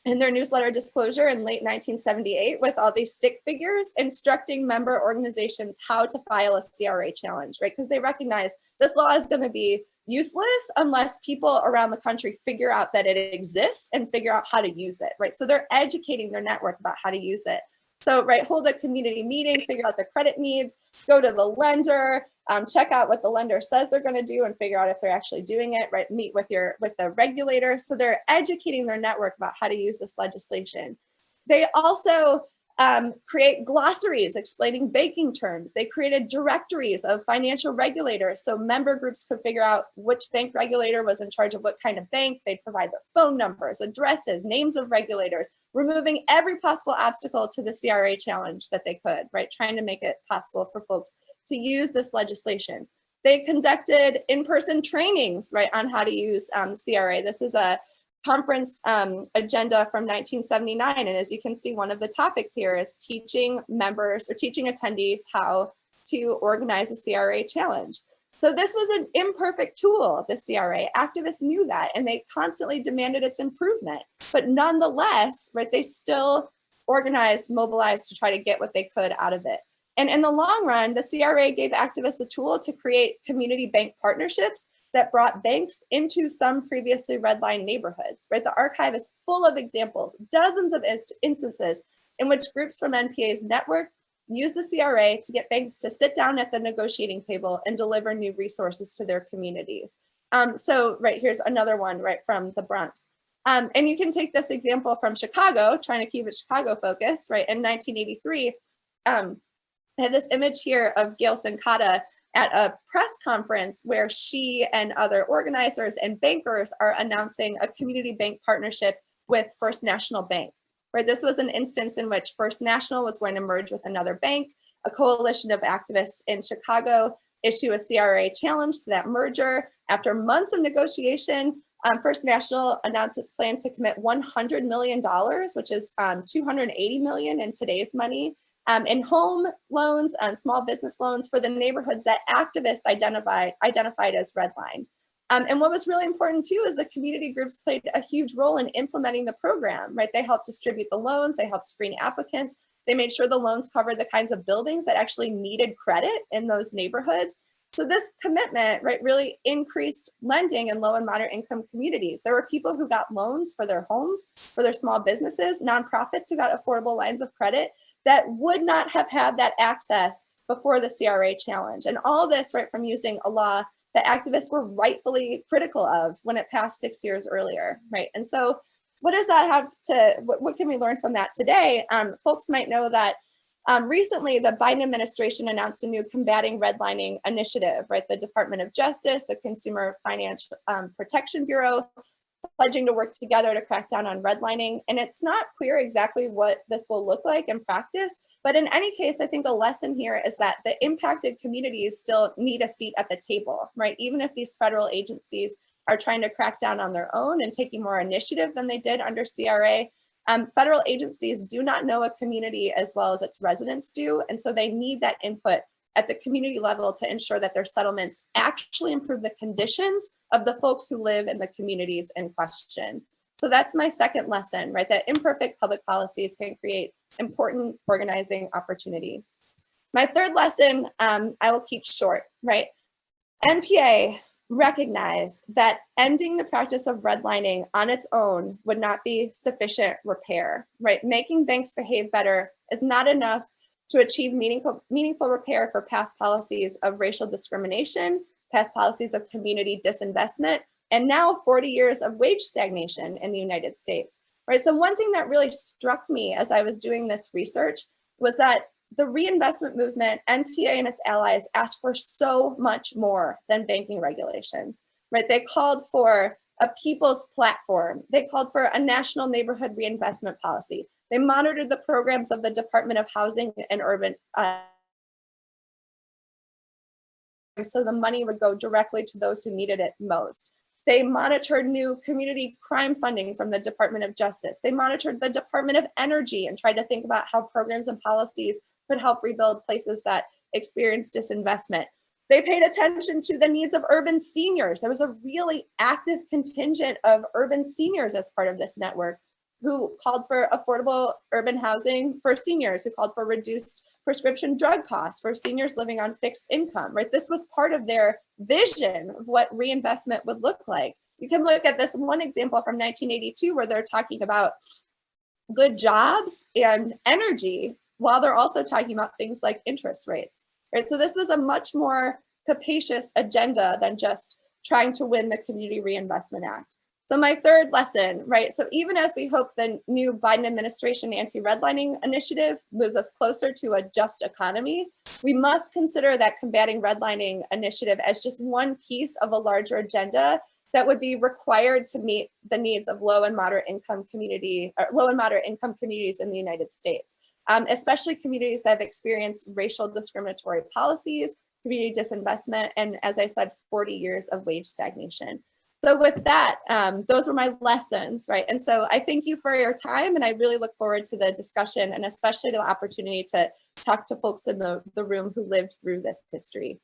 in their newsletter disclosure in late 1978 with all these stick figures instructing member organizations how to file a CRA challenge, right? Because they recognize this law is going to be useless unless people around the country figure out that it exists and figure out how to use it, right? So they're educating their network about how to use it. So, right, hold a community meeting, figure out the credit needs, go to the lender, check out what the lender says they're going to do and figure out if they're actually doing it, right? Meet with the regulator. So they're educating their network about how to use this legislation. They also create glossaries explaining banking terms. They created directories of financial regulators so member groups could figure out which bank regulator was in charge of what kind of bank. They'd provide their phone numbers, addresses, names of regulators, removing every possible obstacle to the CRA challenge that they could, right? Trying to make it possible for folks to use this legislation. They conducted in-person trainings, right, on how to use CRA. This is a conference agenda from 1979. And as you can see, one of the topics here is teaching members or teaching attendees how to organize a CRA challenge. So this was an imperfect tool, the CRA. Activists knew that, and they constantly demanded its improvement. But nonetheless, right, they still organized, mobilized to try to get what they could out of it. And in the long run, the CRA gave activists the tool to create community bank partnerships that brought banks into some previously redlined neighborhoods, right? The archive is full of examples, dozens of instances in which groups from NPA's network use the CRA to get banks to sit down at the negotiating table and deliver new resources to their communities. So, right, here's another one, right, from the Bronx. And you can take this example from Chicago, trying to keep it Chicago focused, right? In 1983, I have this image here of Gail Sincata at a press conference where she and other organizers and bankers are announcing a community bank partnership with First National Bank, where this was an instance in which First National was going to merge with another bank. A coalition of activists in Chicago issue a CRA challenge to that merger. After months of negotiation, First National announced its plan to commit $100 million, which is $280 million in today's money, in home loans and small business loans for the neighborhoods that activists identified as redlined. And what was really important too is the community groups played a huge role in implementing the program, right? They helped distribute the loans, they helped screen applicants, they made sure the loans covered the kinds of buildings that actually needed credit in those neighborhoods. So this commitment, right, really increased lending in low and moderate income communities. There were people who got loans for their homes, for their small businesses, nonprofits who got affordable lines of credit that would not have had that access before the CRA challenge. And all this, right, from using a law that activists were rightfully critical of when it passed 6 years earlier, right? And so what does that have to, what can we learn from that today? Folks might know that recently the Biden administration announced a new combating redlining initiative, right? The Department of Justice, the Consumer Financial Protection Bureau, pledging to work together to crack down on redlining. And it's not clear exactly what this will look like in practice, but in any case, I think a lesson here is that the impacted communities still need a seat at the table, right? Even if these federal agencies are trying to crack down on their own and taking more initiative than they did under CRA, federal agencies do not know a community as well as its residents do. And so they need that input at the community level to ensure that their settlements actually improve the conditions of the folks who live in the communities in question. So that's my second lesson, right? That imperfect public policies can create important organizing opportunities. My third lesson, I will keep short, right? NPA recognized that ending the practice of redlining on its own would not be sufficient repair, right? Making banks behave better is not enough to achieve meaningful repair for past policies of racial discrimination, past policies of community disinvestment, and now 40 years of wage stagnation in the United States, right? So one thing that really struck me as I was doing this research was that the reinvestment movement, NPA and its allies, asked for so much more than banking regulations, right? They called for a people's platform. They called for a national neighborhood reinvestment policy. They monitored the programs of the Department of Housing and Urban so the money would go directly to those who needed it most. They monitored new community crime funding from the Department of Justice. They monitored the Department of Energy and tried to think about how programs and policies could help rebuild places that experience disinvestment. They paid attention to the needs of urban seniors. There was a really active contingent of urban seniors as part of this network who called for affordable urban housing for seniors, who called for reduced prescription drug costs for seniors living on fixed income, right? This was part of their vision of what reinvestment would look like. You can look at this one example from 1982 where they're talking about good jobs and energy while they're also talking about things like interest rates, right? So this was a much more capacious agenda than just trying to win the Community Reinvestment Act. So my third lesson, right? So even as we hope the new Biden administration anti-redlining initiative moves us closer to a just economy, we must consider that combating redlining initiative as just one piece of a larger agenda that would be required to meet the needs of low and moderate income communities in the United States, especially communities that have experienced racial discriminatory policies, community disinvestment, and as I said, 40 years of wage stagnation. So with that, those were my lessons, right? And so I thank you for your time, and I really look forward to the discussion and especially the opportunity to talk to folks in the room who lived through this history.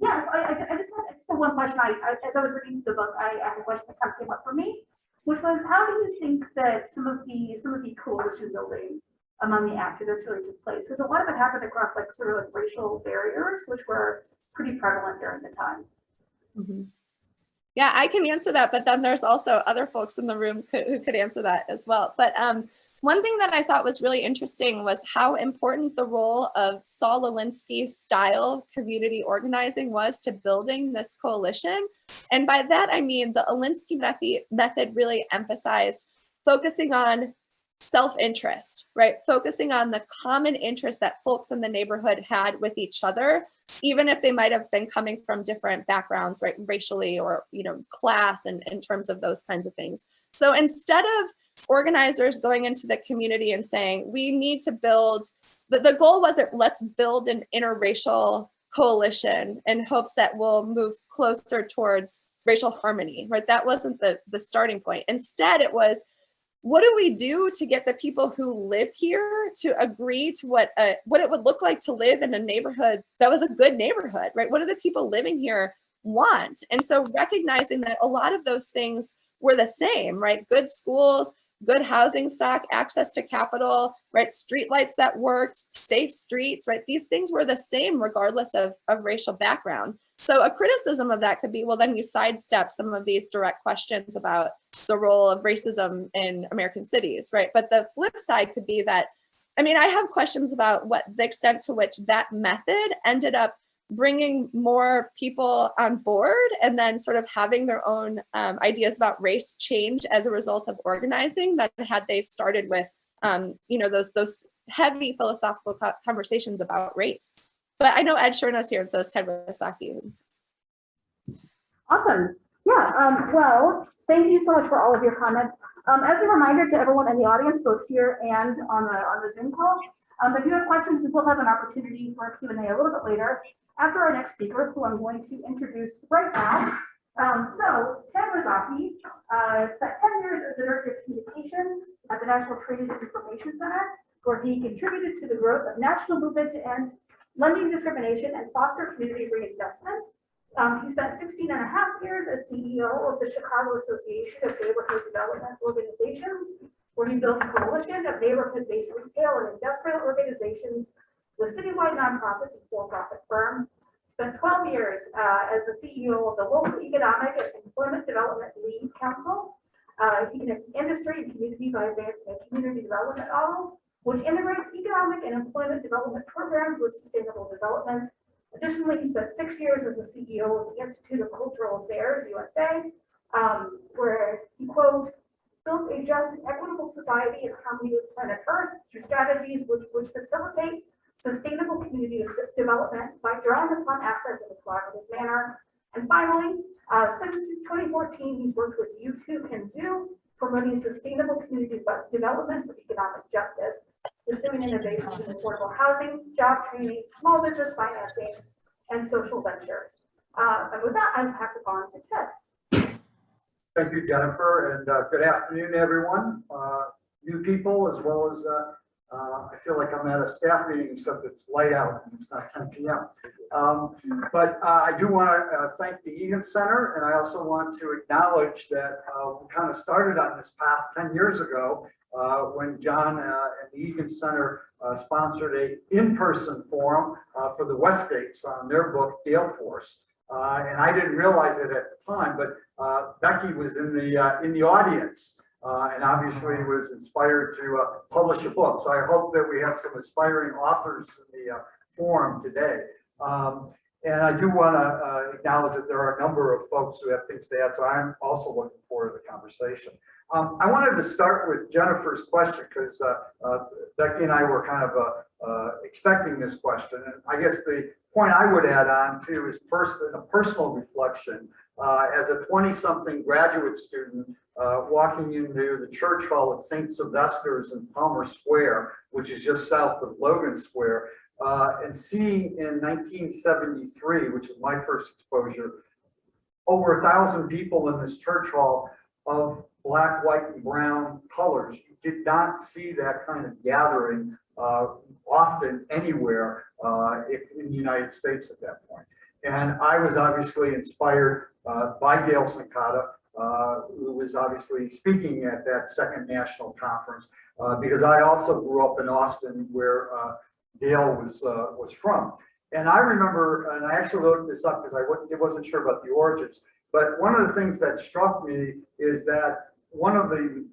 Yes, I just had one question. As I was reading the book, I had a question that kind of came up for me, which was, how do you think that some of the coalition building among the activists really took place? Because a lot of it happened across like sort of like racial barriers, which were pretty prevalent during the time. Mm-hmm. Yeah, I can answer that, but then there's also other folks in the room who could answer that as well. But one thing that I thought was really interesting was how important the role of Saul Alinsky style community organizing was to building this coalition. And by that, I mean the Alinsky method really emphasized focusing on self-interest, right? Focusing on the common interest that folks in the neighborhood had with each other, even if they might have been coming from different backgrounds, right? Racially or, class and in terms of those kinds of things. So instead of organizers going into the community and saying, we need to build, the goal wasn't let's build an interracial coalition in hopes that we'll move closer towards racial harmony, right? That wasn't the starting point. Instead, it was, what do we do to get the people who live here to agree to what it would look like to live in a neighborhood that was a good neighborhood, right? What do the people living here want? And so recognizing that a lot of those things were the same, right? Good schools, good housing stock, access to capital, right? Streetlights that worked, safe streets, right? These things were the same regardless of racial background. So a criticism of that could be, well, then you sidestep some of these direct questions about the role of racism in American cities, right? But the flip side could be that, I have questions about what the extent to which that method ended up bringing more people on board and then sort of having their own ideas about race change as a result of organizing, that had they started with, those heavy philosophical conversations about race. But I know Ed Sherna's here, and so is Ted Wasaki. Awesome. Yeah, well, thank you so much for all of your comments. As a reminder to everyone in the audience, both here and on the Zoom call, if you have questions, we will have an opportunity for a Q&A a little bit later after our next speaker, who I'm going to introduce right now. So Ted Wasaki spent 10 years as Director of Communications at the National Trade and Information Center, where he contributed to the growth of national movement to end lending discrimination and foster community reinvestment. He spent 16 and a half years as CEO of the Chicago Association of Neighborhood Development Organizations, where he built a coalition of neighborhood-based retail and industrial organizations with citywide nonprofits and for-profit firms. Spent 12 years as the CEO of the local Economic and Employment Development Lead Council. He connects industry and community by advancing a community development model, which integrates economic and employment development programs with sustainable development. Additionally, he spent 6 years as the CEO of the Institute of Cultural Affairs, USA, where he, quote, built a just and equitable society in harmony with planet Earth through strategies which facilitate sustainable community development by drawing upon assets in a collaborative manner. And finally, since 2014, he's worked with Youth Who Can Do, promoting sustainable community development for economic justice, pursuing innovations in affordable housing, job training, small business financing, and social ventures. And with that, I'll pass it on to Ted. Thank you, Jennifer, and good afternoon, everyone. new people as well as I feel like I'm at a staff meeting, except it's light out and it's not 10 p.m. But I do want to thank the Egan Center, and I also want to acknowledge that we kind of started on this path 10 years ago when John and the Egan Center sponsored a in-person forum for the Westgates on their book, Gale Force. And I didn't realize it at the time, but Becky was in the audience. And obviously was inspired to publish a book. So I hope that we have some aspiring authors in the forum today. And I do want to acknowledge that there are a number of folks who have things to add. So I'm also looking forward to the conversation. I wanted to start with Jennifer's question because Becky and I were kind of expecting this question. And I guess the point I would add on to is first a personal reflection. As a 20-something graduate student, walking into the church hall at St. Sylvester's in Palmer Square, which is just south of Logan Square, and seeing in 1973, which is my first exposure, over 1,000 people in this church hall of black, white, and brown colors. You did not see that kind of gathering often anywhere in the United States at that point. And I was obviously inspired by Gail Sincata, who was obviously speaking at that second national conference, because I also grew up in Austin, where Gail was from. And I remember, and I actually looked this up because I wasn't sure about the origins, but one of the things that struck me is that one of the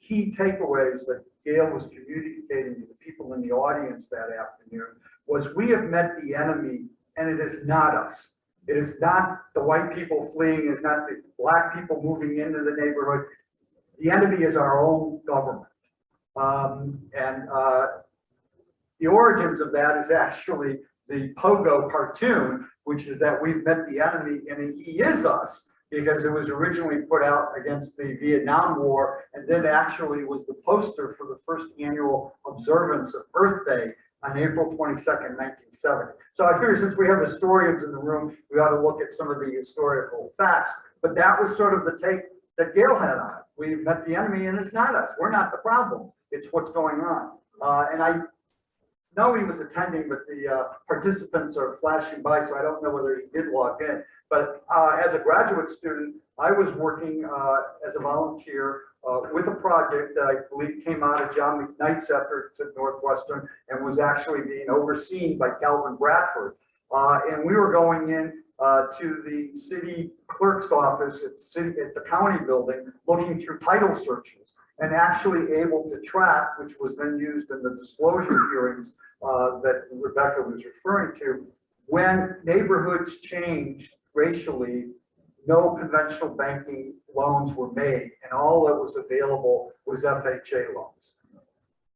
key takeaways that Gail was communicating to the people in the audience that afternoon was, we have met the enemy, and it is not us. It is not the white people fleeing, it is not the black people moving into the neighborhood. The enemy is our own government. The origins of that is actually the Pogo cartoon, which is that we've met the enemy and he is us, because it was originally put out against the Vietnam War, and then actually was the poster for the first annual observance of Earth Day on April 22nd, 1970. So I figure since we have historians in the room, we ought to look at some of the historical facts. But that was sort of the take that Gail had on it. We met the enemy and it's not us. We're not the problem. It's what's going on. And I know he was attending, but the participants are flashing by, so I don't know whether he did log in. But as a graduate student, I was working as a volunteer with a project that I believe came out of John McKnight's efforts at Northwestern and was actually being overseen by Calvin Bradford. And we were going in to the city clerk's office at the county building, looking through title searches, and actually able to track, which was then used in the disclosure hearings that Rebecca was referring to, when neighborhoods changed racially, no conventional banking loans were made, and all that was available was FHA loans.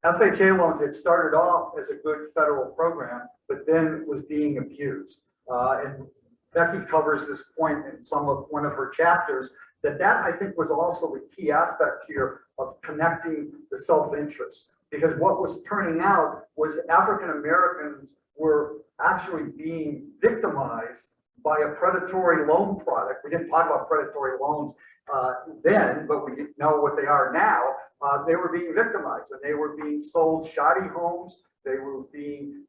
FHA loans had started off as a good federal program, but then was being abused. And Becky covers this point in one of her chapters, that I think was also the key aspect here of connecting the self-interest. Because what was turning out was African Americans were actually being victimized by a predatory loan product. We didn't talk about predatory loans then, but we didn't know what they are now. They were being victimized, and they were being sold shoddy homes. They were being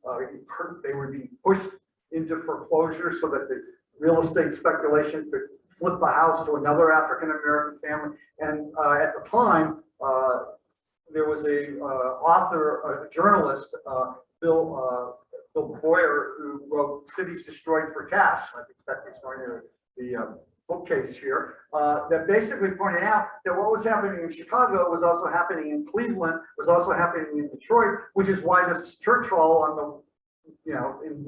pushed into foreclosure so that the real estate speculation could flip the house to another African American family. And at the time, there was a journalist, Bill Boyer, who wrote Cities Destroyed for Cash. I think Becky's going to the bookcase here, that basically pointed out that what was happening in Chicago was also happening in Cleveland, was also happening in Detroit, which is why this church hall on the,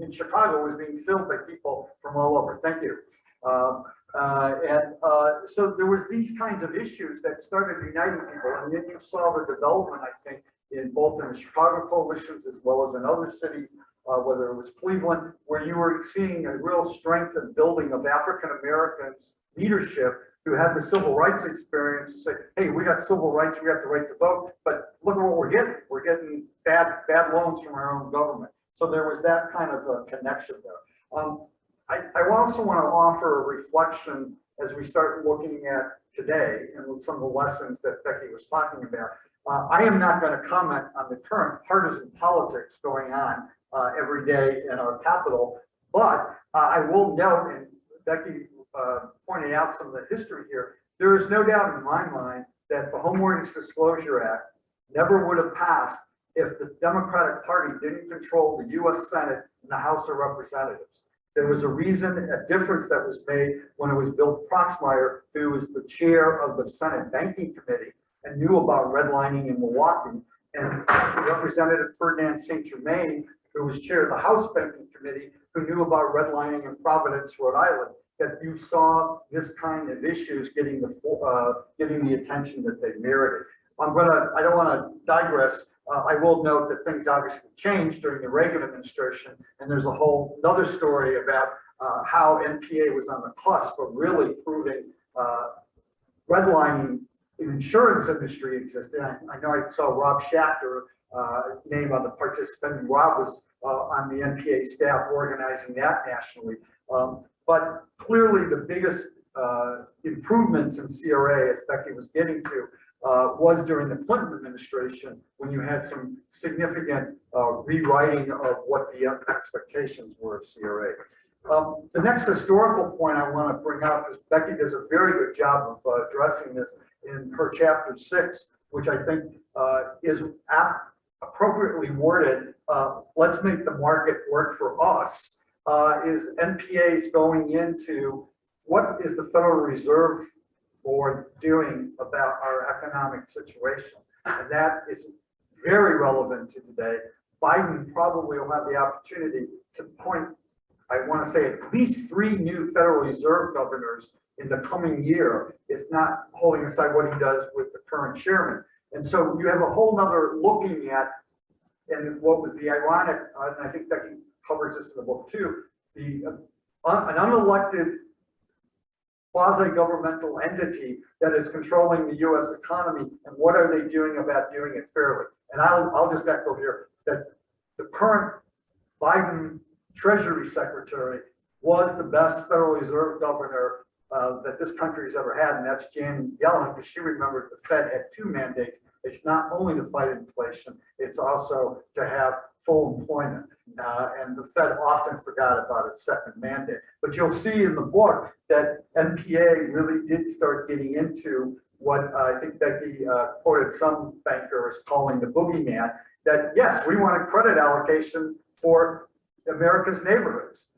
in Chicago was being filled by people from all over. Thank you. So there was these kinds of issues that started uniting people, and then you saw the development, I think, in both in the Chicago coalitions as well as in other cities, whether it was Cleveland, where you were seeing a real strength and building of African Americans leadership who had the civil rights experience to say, hey, we got civil rights, we got the right to vote, but look at what we're getting. We're getting bad loans from our own government. So there was that kind of a connection there. I also want to offer a reflection as we start looking at today and with some of the lessons that Becky was talking about. I am not going to comment on the current partisan politics going on every day in our capital, but I will note, and Becky pointed out some of the history here, there is no doubt in my mind that the Home Mortgage Disclosure Act never would have passed if the Democratic Party didn't control the US Senate and the House of Representatives. There was a reason, a difference that was made when it was Bill Proxmire, who was the chair of the Senate Banking Committee and knew about redlining in Milwaukee, and Representative Ferdinand St. Germain, who was chair of the House Banking Committee, who knew about redlining in Providence, Rhode Island, that you saw this kind of issues getting the attention that they merited. I don't want to digress. I will note that things obviously changed during the Reagan administration, and there's a whole other story about how NPA was on the cusp of really proving redlining in insurance industry existed. I know I saw Rob Schachter name on the participant, and Rob was on the NPA staff organizing that nationally. But clearly the biggest improvements in CRA, as Becky was getting to, was during the Clinton administration, when you had some significant rewriting of what the expectations were of CRA. The next historical point I want to bring up is Becky does a very good job of addressing this in her chapter 6, which I think is appropriately worded. Let's make the market work for us. Is NPAs going into what is the Federal Reserve Board doing about our economic situation? And that is very relevant to today. Biden probably will have the opportunity to point, I want to say, at least 3 new Federal Reserve governors in the coming year, if not holding aside what he does with the current chairman. And so you have a whole nother looking at, and what was the ironic, and I think Becky covers this in the book too, an unelected quasi-governmental entity that is controlling the US economy, and what are they doing about doing it fairly? And I'll just echo here that the current Biden Treasury Secretary was the best Federal Reserve governor that this country has ever had, and that's Janet Yellen, because she remembered the Fed had 2 mandates. It's not only to fight inflation, it's also to have full employment. And the Fed often forgot about its second mandate. But you'll see in the book that NPA really did start getting into what I think Becky quoted some bankers calling the boogeyman, that yes, we wanted credit allocation for America's neighborhoods.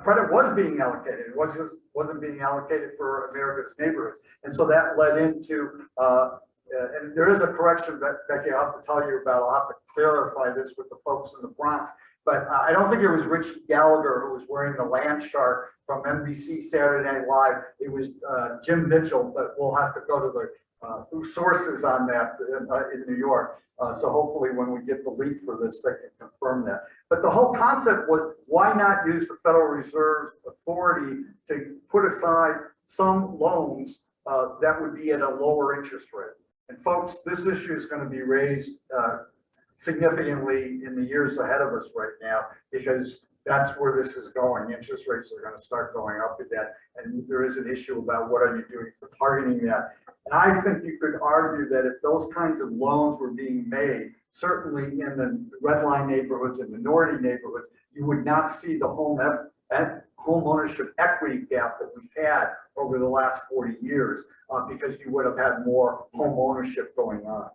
Credit was being allocated. It wasn't being allocated for America's neighborhoods. And so that led into, and there is a correction that Becky I'll have to tell you about. I'll have to clarify this with the folks in the Bronx. But I don't think it was Rich Gallagher who was wearing the land shark from NBC Saturday Night Live. It was Jim Mitchell, but we'll have to go to the sources on that in New York. So hopefully when we get the leak for this, they can confirm that. But the whole concept was, why not use the Federal Reserve's authority to put aside some loans that would be at a lower interest rate? And folks, this issue is going to be raised significantly in the years ahead of us right now, because that's where this is going. Interest rates are going to start going up with that. And there is an issue about what are you doing for targeting that. And I think you could argue that if those kinds of loans were being made, certainly in the red line neighborhoods and minority neighborhoods, you would not see the home ownership equity gap that we've had over the last 40 years, because you would have had more home ownership going on.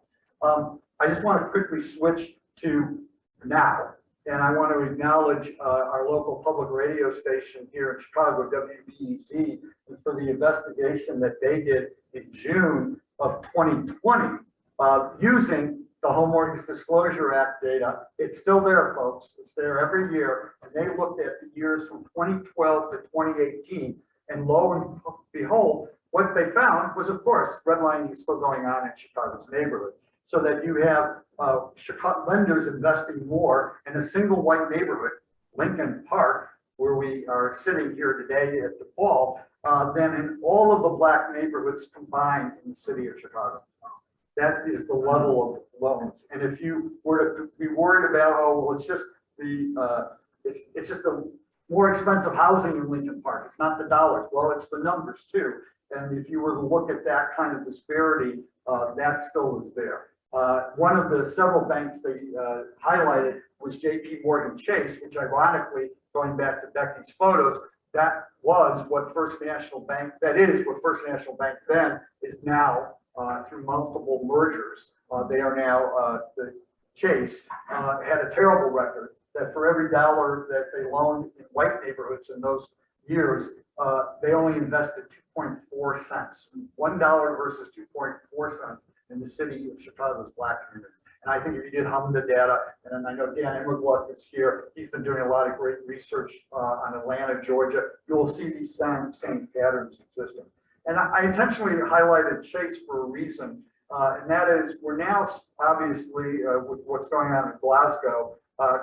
I just want to quickly switch to now. And I want to acknowledge our local public radio station here in Chicago, WBEZ, for the investigation that they did in June of 2020 using the Home Mortgage Disclosure Act data. It's still there, folks. It's there every year. And they looked at the years from 2012 to 2018. And lo and behold, what they found was, of course, redlining is still going on in Chicago's neighborhood. So that you have Chicago lenders investing more in a single white neighborhood, Lincoln Park, where we are sitting here today at DePaul, than in all of the black neighborhoods combined in the city of Chicago. That is the level of loans. And if you were to be worried about, oh, well, it's just the more expensive housing in Lincoln Park, it's not the dollars. Well, it's the numbers too. And if you were to look at that kind of disparity, that still is there. One of the several banks they highlighted was JP Morgan Chase, which ironically, going back to Becky's photos, that was what First National Bank, that is what First National Bank then is now through multiple mergers. They are now, the Chase had a terrible record that for every dollar that they loaned in white neighborhoods in those years, they only invested 2.4 cents, $1 versus 2.4 cents in the city of Chicago's black communities. And I think if you did hum the data, and I know Dan Immergluck is here, he's been doing a lot of great research on Atlanta, Georgia, you will see these same patterns existing. And I intentionally highlighted Chase for a reason, and that is we're now obviously with what's going on in Glasgow,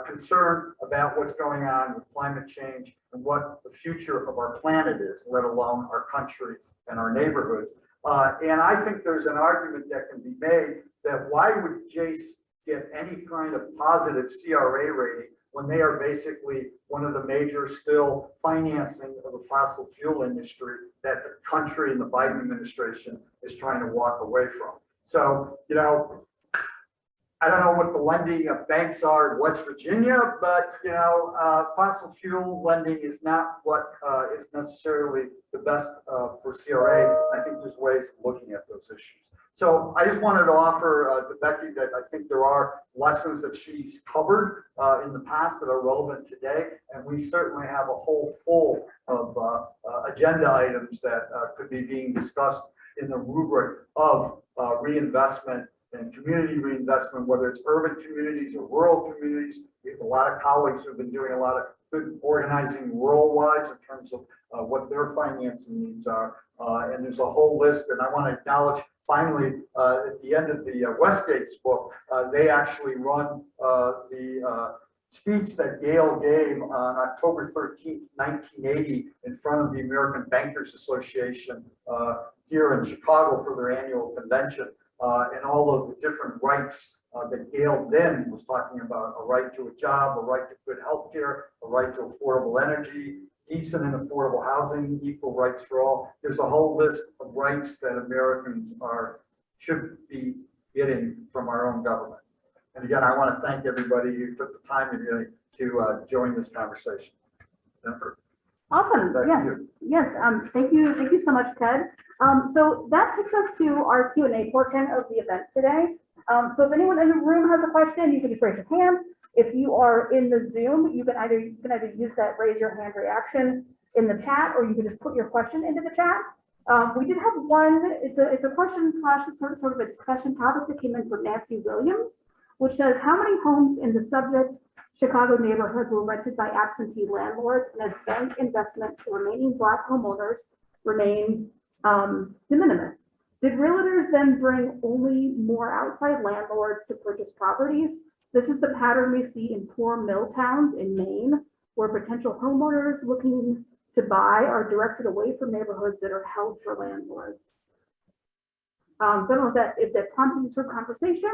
concerned about what's going on with climate change and what the future of our planet is, let alone our country and our neighborhoods. And I think there's an argument that can be made that why would Chase get any kind of positive CRA rating when they are basically one of the major still financing of the fossil fuel industry that the country and the Biden administration is trying to walk away from. So, you know, I don't know what the lending of banks are in West Virginia, but, you know, fossil fuel lending is not what is necessarily the best for CRA. I think there's ways of looking at those issues. So I just wanted to offer to Becky that I think there are lessons that she's covered in the past that are relevant today. And we certainly have a whole full of agenda items that could be being discussed in the rubric of reinvestment and community reinvestment, whether it's urban communities or rural communities. We have a lot of colleagues who've been doing a lot of good organizing rural-wise in terms of what their financing needs are. And there's a whole list, and I want to acknowledge finally at the end of the Westgate's book, they actually run the speech that Yale gave on October 13th, 1980 in front of the American Bankers Association here in Chicago for their annual convention. And all of the different rights that Yale then was talking about: a right to a job, a right to good health care, a right to affordable energy, decent and affordable housing, equal rights for all. There's a whole list of rights that Americans should be getting from our own government. And again, I want to thank everybody who took the time today to join this conversation. Jennifer. Awesome. Yes. Thank you so much, Ted. So that takes us to our Q&A portion of the event today. So if anyone in the room has a question, you can just raise your hand. If you are in the Zoom, you can either use that raise your hand reaction in the chat, or you can just put your question into the chat. We did have one. It's a question slash sort of a discussion topic that came in from Nancy Williams, which says, how many homes in the subject Chicago neighborhood were rented by absentee landlords, and as bank investment to remaining Black homeowners remained de minimis? Did realtors then bring only more outside landlords to purchase properties? This is the pattern we see in poor mill towns in Maine, where potential homeowners looking to buy are directed away from neighborhoods that are held for landlords. So I don't know if that prompts any sort of conversation.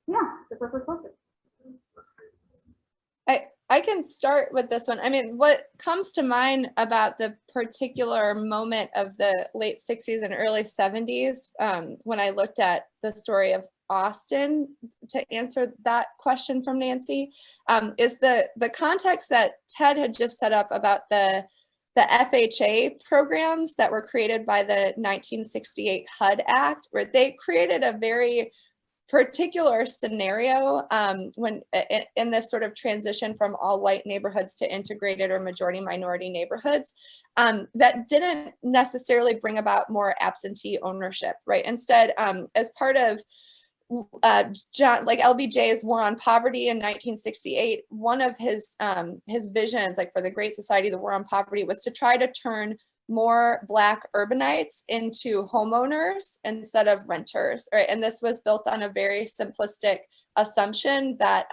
Yeah, that's our first question. I can start with this one. I mean, what comes to mind about the particular moment of the late 60s and early 70s, when I looked at the story of Austin to answer that question from Nancy, is the context that Ted had just set up about the FHA programs that were created by the 1968 HUD Act, where they created a very particular scenario when in this sort of transition from all white neighborhoods to integrated or majority minority neighborhoods, that didn't necessarily bring about more absentee ownership, right? Instead, as part of LBJ's War on Poverty in 1968, one of his visions, like for the Great Society, the War on Poverty, was to try to turn more Black urbanites into homeowners instead of renters, right? And this was built on a very simplistic assumption that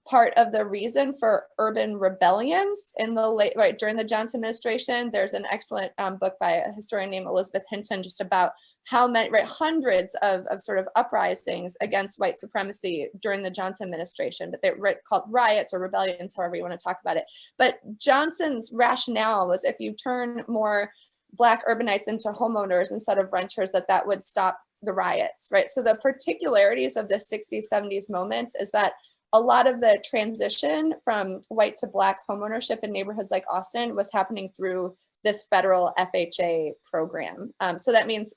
part of the reason for urban rebellions in the during the Johnson administration, there's an excellent book by a historian named Elizabeth Hinton just about how many, hundreds of sort of uprisings against white supremacy during the Johnson administration, but they were called riots or rebellions, however you want to talk about it. But Johnson's rationale was if you turn more Black urbanites into homeowners instead of renters, that would stop the riots, right? So the particularities of the 60s, 70s moments is that a lot of the transition from white to black homeownership in neighborhoods like Austin was happening through this federal FHA program. So that means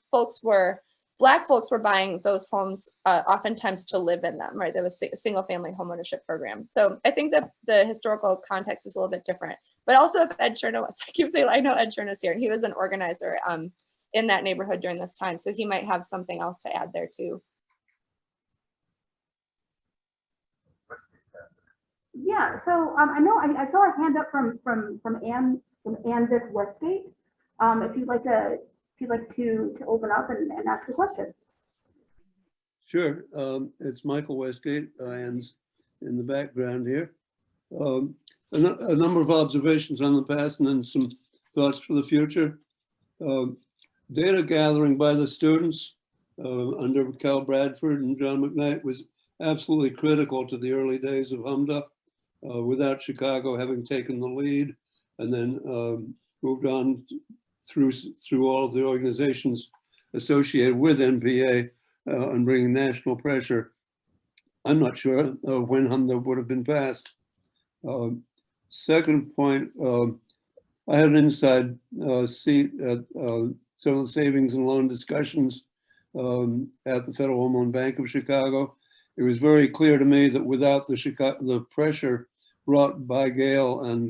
Black folks were buying those homes oftentimes to live in them, right? There was a single family homeownership program. So I think that the historical context is a little bit different. But also if Ed Chernow, I keep saying, I know Ed Chernow's here, and he was an organizer in that neighborhood during this time. So he might have something else to add there too. Yeah, so I know I saw a hand up from Ann Vick Westgate. If you'd like to open up and ask a question. Sure. It's Michael Westgate. Ann's in the background here. A number of observations on the past and then some thoughts for the future. Data gathering by the students under Cal Bradford and John McKnight was absolutely critical to the early days of HMDA, without Chicago having taken the lead and then moved on through all of the organizations associated with NPA and bringing national pressure. I'm not sure when HMDA would have been passed. Second point, I had an inside seat at some of the savings and loan discussions at the Federal Home Loan Bank of Chicago. It was very clear to me that without the pressure brought by Gail and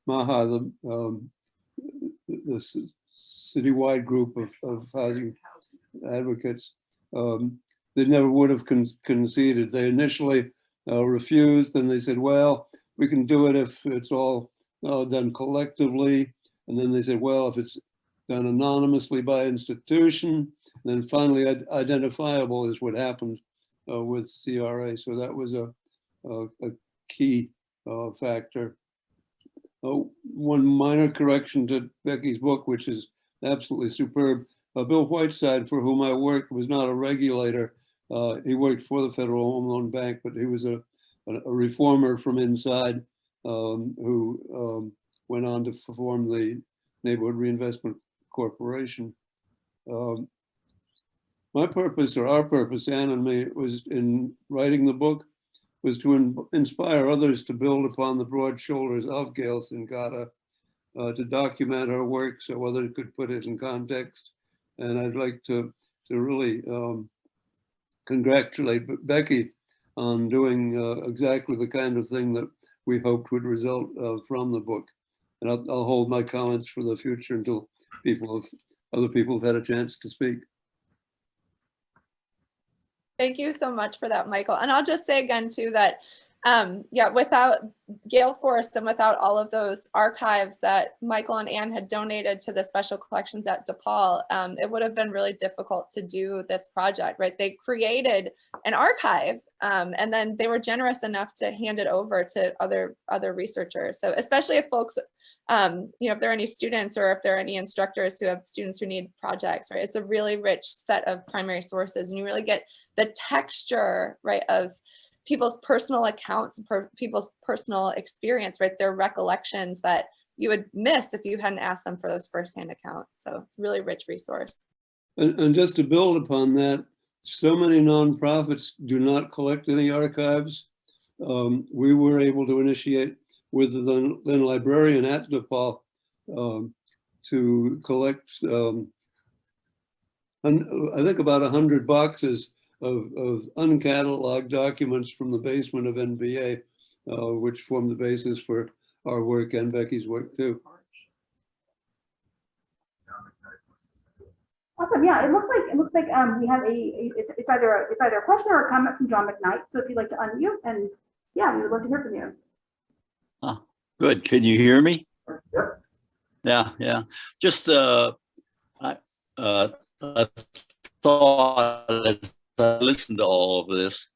Maha, the citywide group of housing advocates, they never would have conceded. They initially refused, and they said, well, we can do it if it's all done collectively. And then they said, well, if it's done anonymously by institution, then finally identifiable is what happened with CRA. So that was a key factor. One minor correction to Becky's book, which is absolutely superb. Bill Whiteside, for whom I worked, was not a regulator. He worked for the Federal Home Loan Bank, but he was a reformer from inside who went on to form the Neighborhood Reinvestment Corporation. My purpose, or our purpose, Ann and me, was in writing the book, was to inspire others to build upon the broad shoulders of Gail Sincata, to document her work so others could put it in context. And I'd like to really congratulate Becky on doing exactly the kind of thing that we hoped would result from the book. And I'll hold my comments for the future until other people have had a chance to speak. Thank you so much for that, Michael. And I'll just say again too that yeah, without Gale Forrest and without all of those archives that Michael and Ann had donated to the special collections at DePaul, it would have been really difficult to do this project, right? They created an archive and then they were generous enough to hand it over to other researchers. So especially if folks, you know, if there are any students or if there are any instructors who have students who need projects, right? It's a really rich set of primary sources and you really get the texture, right, of people's personal accounts, people's personal experience, right? Their recollections that you would miss if you hadn't asked them for those firsthand accounts. So really rich resource. And just to build upon that, so many nonprofits do not collect any archives. We were able to initiate with the then librarian at DePaul to collect, I think about 100 boxes of uncatalogued documents from the basement of NBA, which formed the basis for our work and Becky's work too. Awesome. Yeah, it looks like we have it's either a question or a comment from John McKnight. So if you'd like to unmute, and yeah, we would love to hear from you. Oh, good. Can you hear me? Yep. Yeah. Just a thought as I listened to all of this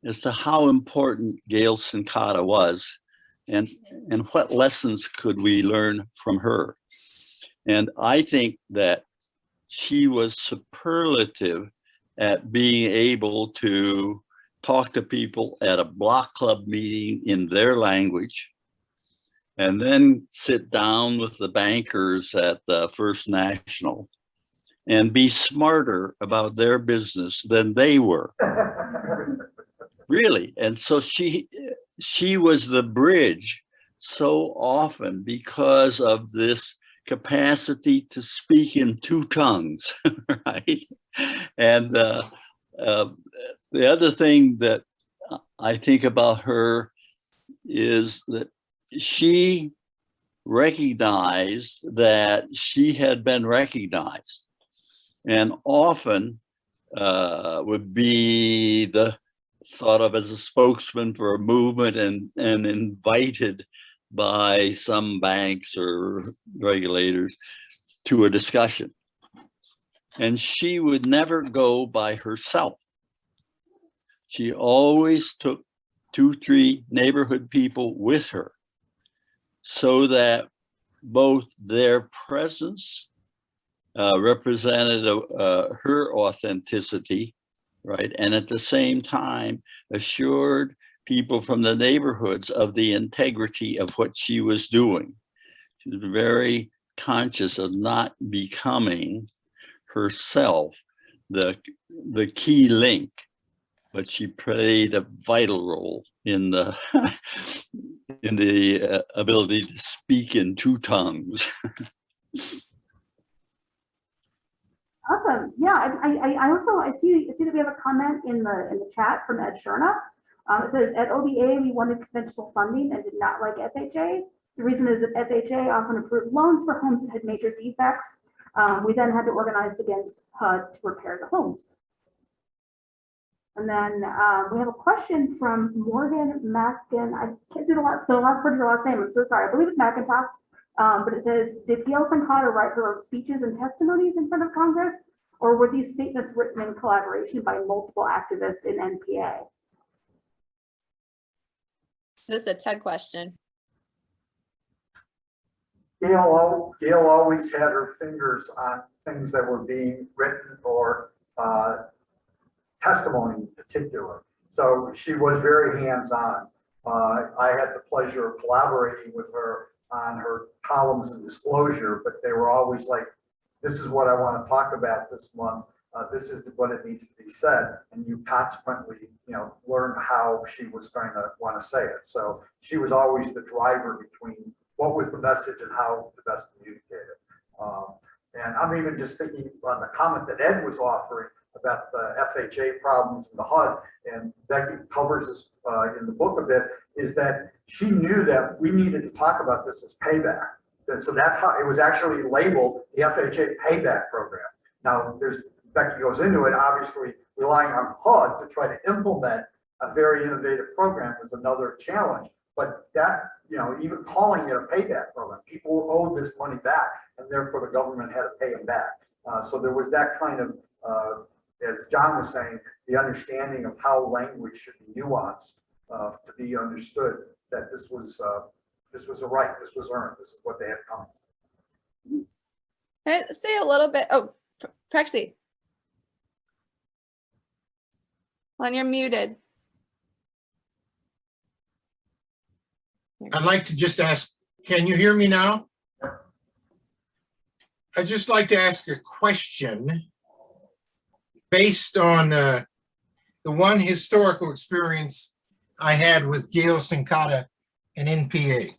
as to how important Gail Sincata was and what lessons could we learn from her. And I think that she was superlative at being able to talk to people at a block club meeting in their language, and then sit down with the bankers at the First National and be smarter about their business than they were. Really. And so she was the bridge so often because of this capacity to speak in two tongues, right? And the other thing that I think about her is that she recognized that she had been recognized, and often would be thought of as a spokesman for a movement and invited by some banks or regulators to a discussion. And she would never go by herself. She always took 2-3 neighborhood people with her, so that both their presence represented her authenticity, right? And at the same time, assured people from the neighborhoods of the integrity of what she was doing. She was very conscious of not becoming herself the key link, but she played a vital role in the ability to speak in two tongues. Awesome. Yeah, I also see that we have a comment in the chat from Ed Sherna. It says at OBA we wanted conventional funding and did not like FHA. The reason is that FHA often approved loans for homes that had major defects. We then had to organize against HUD to repair the homes. And then we have a question from Morgan Mackin. I can't do the last part of your last name. I'm so sorry. I believe it's McIntosh. But it says, did Gail Sankata write her own speeches and testimonies in front of Congress, or were these statements written in collaboration by multiple activists in NPA? This is a TED question. Gail always had her fingers on things that were being written or testimony in particular. So she was very hands-on. I had the pleasure of collaborating with her on her columns and disclosure, but they were always like, this is what I want to talk about this month. This is what it needs to be said. And you consequently, learn how she was going to want to say it. So she was always the driver between what was the message and how to best communicate it. And I'm even just thinking on the comment that Ed was offering about the FHA problems in the HUD, and Becky covers this in the book a bit, is that she knew that we needed to talk about this as payback. And so that's how it was actually labeled, the FHA payback program. Now, Becky goes into it, obviously relying on HUD to try to implement a very innovative program was another challenge. But that, even calling it a payback program, people owed this money back, and therefore the government had to pay them back. So there was that kind of, as John was saying, the understanding of how language should be nuanced to be understood, that this was a right, this was earned, this is what they had come. Can I say a little bit? Oh, Prexy. When you're muted. I'd like to just ask, can you hear me now? I'd just like to ask a question based on the one historical experience I had with Gail Sankata and NPA.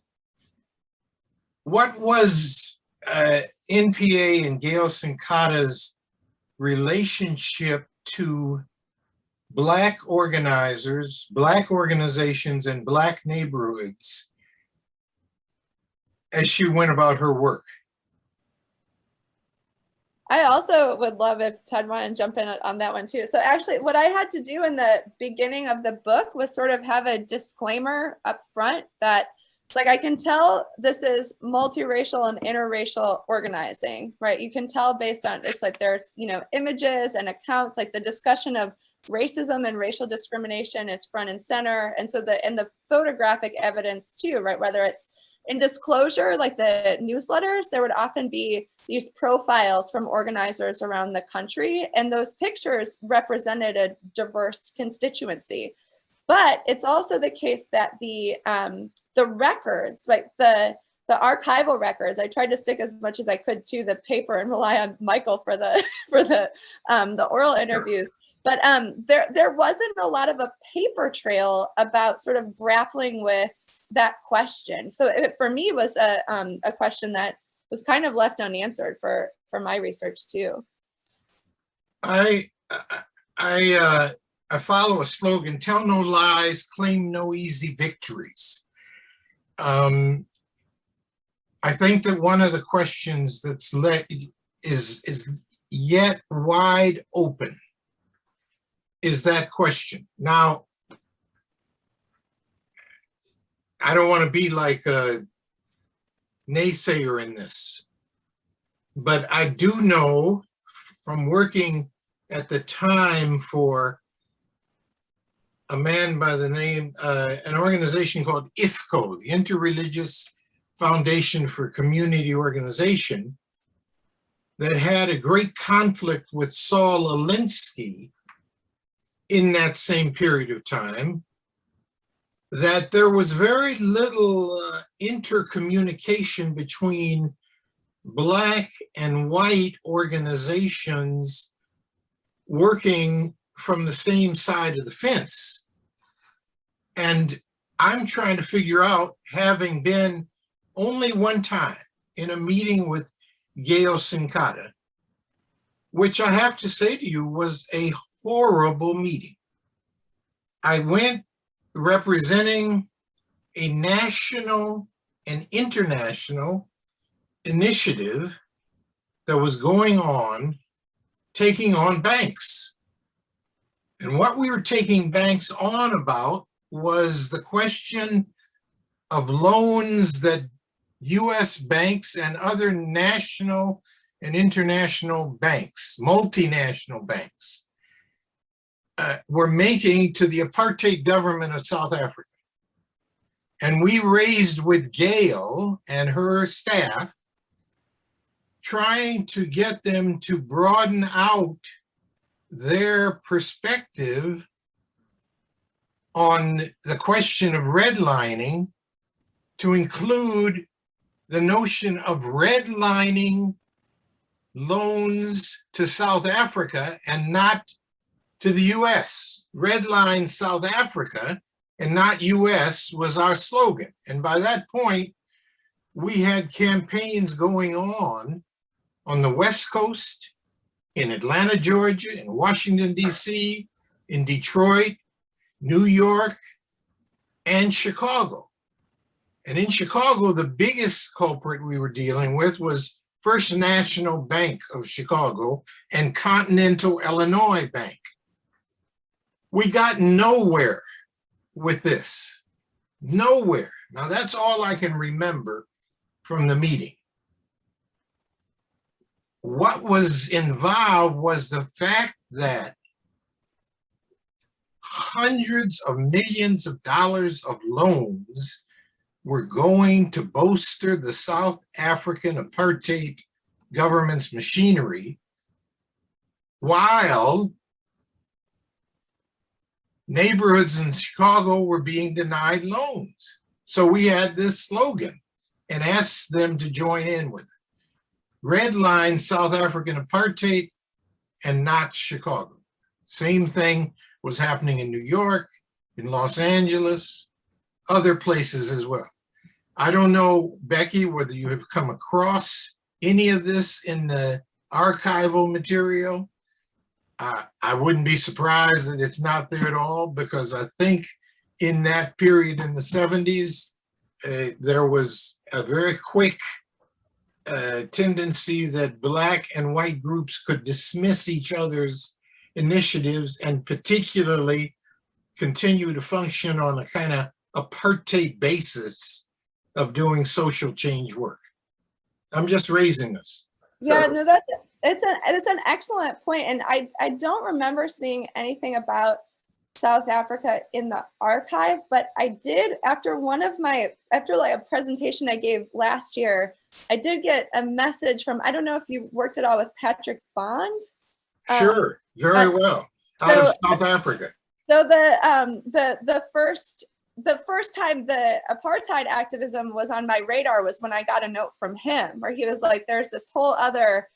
What was NPA and Gail Sankata's relationship to Black organizers, Black organizations, and Black neighborhoods as she went about her work? I also would love if Ted wanted to jump in on that one too. So actually what I had to do in the beginning of the book was sort of have a disclaimer up front that it's like, I can tell this is multiracial and interracial organizing, right? You can tell based on, it's like there's, images and accounts, like the discussion of racism and racial discrimination is front and center. And so the photographic evidence too, right? Whether it's in disclosure, like the newsletters, there would often be these profiles from organizers around the country, and those pictures represented a diverse constituency. But it's also the case that the records, like the archival records. I tried to stick as much as I could to the paper and rely on Michael for the for the oral interviews. But there wasn't a lot of a paper trail about sort of grappling with that question. So it, for me, was a question that was kind of left unanswered for my research too. I follow a slogan: tell no lies, claim no easy victories. I think that one of the questions that's is yet wide open is that question. Now, I don't want to be like a naysayer in this, but I do know from working at the time for a man by the name, an organization called IFCO, the Interreligious Foundation for Community Organization, that had a great conflict with Saul Alinsky in that same period of time, that there was very little intercommunication between Black and white organizations working from the same side of the fence. And I'm trying to figure out, having been only one time in a meeting with Gail Sincata, which I have to say to you was a horrible meeting. I went representing a national and international initiative that was going on, taking on banks. And what we were taking banks on about was the question of loans that US banks and other national and international banks, multinational banks, were making to the apartheid government of South Africa. And we raised with Gail and her staff, trying to get them to broaden out their perspective on the question of redlining to include the notion of redlining loans to South Africa and not to the US. Redline South Africa and not US was our slogan. And by that point, we had campaigns going on the West Coast, in Atlanta, Georgia, in Washington, DC, in Detroit, New York, and Chicago. And in Chicago, the biggest culprit we were dealing with was First National Bank of Chicago and Continental Illinois Bank. We got nowhere with this, nowhere. Now that's all I can remember from the meeting. What was involved was the fact that hundreds of millions of dollars of loans were going to bolster the South African apartheid government's machinery, while neighborhoods in Chicago were being denied loans. So we had this slogan and asked them to join in with it. Redline South African apartheid and not Chicago. Same thing was happening in New York, in Los Angeles, other places as well. I don't know, Becky, whether you have come across any of this in the archival material. I wouldn't be surprised that it's not there at all, because I think in that period in the 70s, there was a very quick tendency that Black and white groups could dismiss each other's initiatives and particularly continue to function on a kind of apartheid basis of doing social change work. I'm just raising this. Yeah, no, it's an excellent point, and I don't remember seeing anything about South Africa in the archive, but I did after like a presentation I gave last year, I did get a message from, I don't know if you worked at all with Patrick Bond. Sure, very well, out of South Africa. So the first the first time the apartheid activism was on my radar was when I got a note from him where he was like, there's this whole other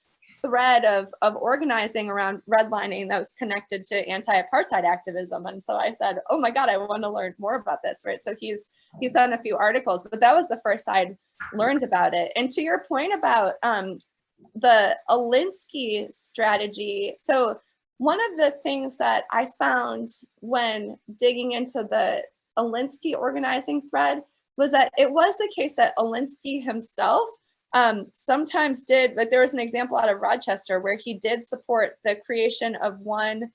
thread of organizing around redlining that was connected to anti-apartheid activism. And so I said, oh my God, I want to learn more about this, right? So he's done a few articles, but that was the first I'd learned about it. And to your point about the Alinsky strategy, so one of the things that I found when digging into the Alinsky organizing thread was that it was the case that Alinsky himself sometimes did, like there was an example out of Rochester where he did support the creation of one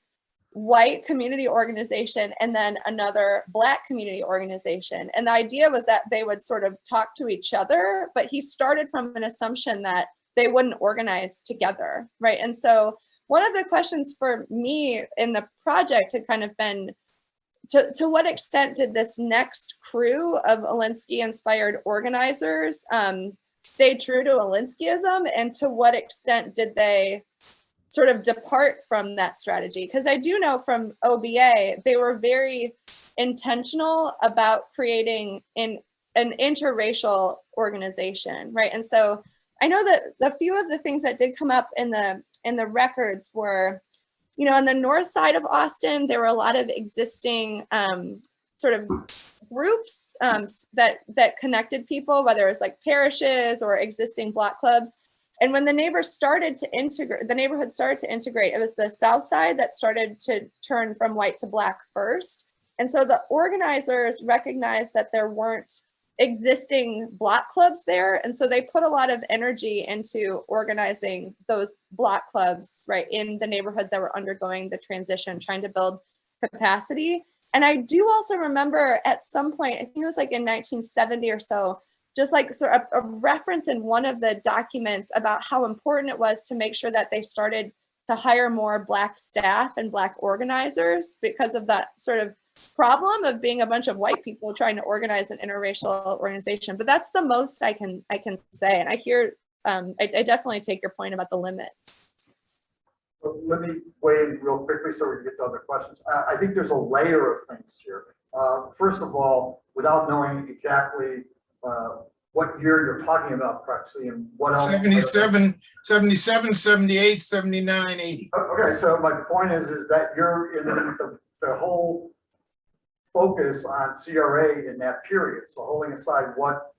white community organization and then another Black community organization. And the idea was that they would sort of talk to each other, but he started from an assumption that they wouldn't organize together, right? And so one of the questions for me in the project had kind of been, to what extent did this next crew of Alinsky-inspired organizers stay true to Alinskyism, and to what extent did they sort of depart from that strategy? Because I do know from OBA, they were very intentional about creating an interracial organization, right? And so I know that a few of the things that did come up in the records were, you know, on the north side of Austin, there were a lot of existing sort of groups that connected people, whether it was like parishes or existing block clubs. And when the neighborhood started to integrate, it was the south side that started to turn from white to Black first. And so the organizers recognized that there weren't existing block clubs there. And so they put a lot of energy into organizing those block clubs, right, in the neighborhoods that were undergoing the transition, trying to build capacity. And I do also remember at some point, I think it was like in 1970 or so, just like sort of a reference in one of the documents about how important it was to make sure that they started to hire more Black staff and Black organizers because of that sort of problem of being a bunch of white people trying to organize an interracial organization. But that's the most I can say. And I hear, I definitely take your point about the limits. Well, let me weigh in real quickly so we can get to other questions. I think there's a layer of things here. First of all, without knowing exactly what year you're talking about, Prexy, and what else. 77, 78, 79, 80. Okay, so my point is that you're in the whole focus on CRA in that period. So holding aside what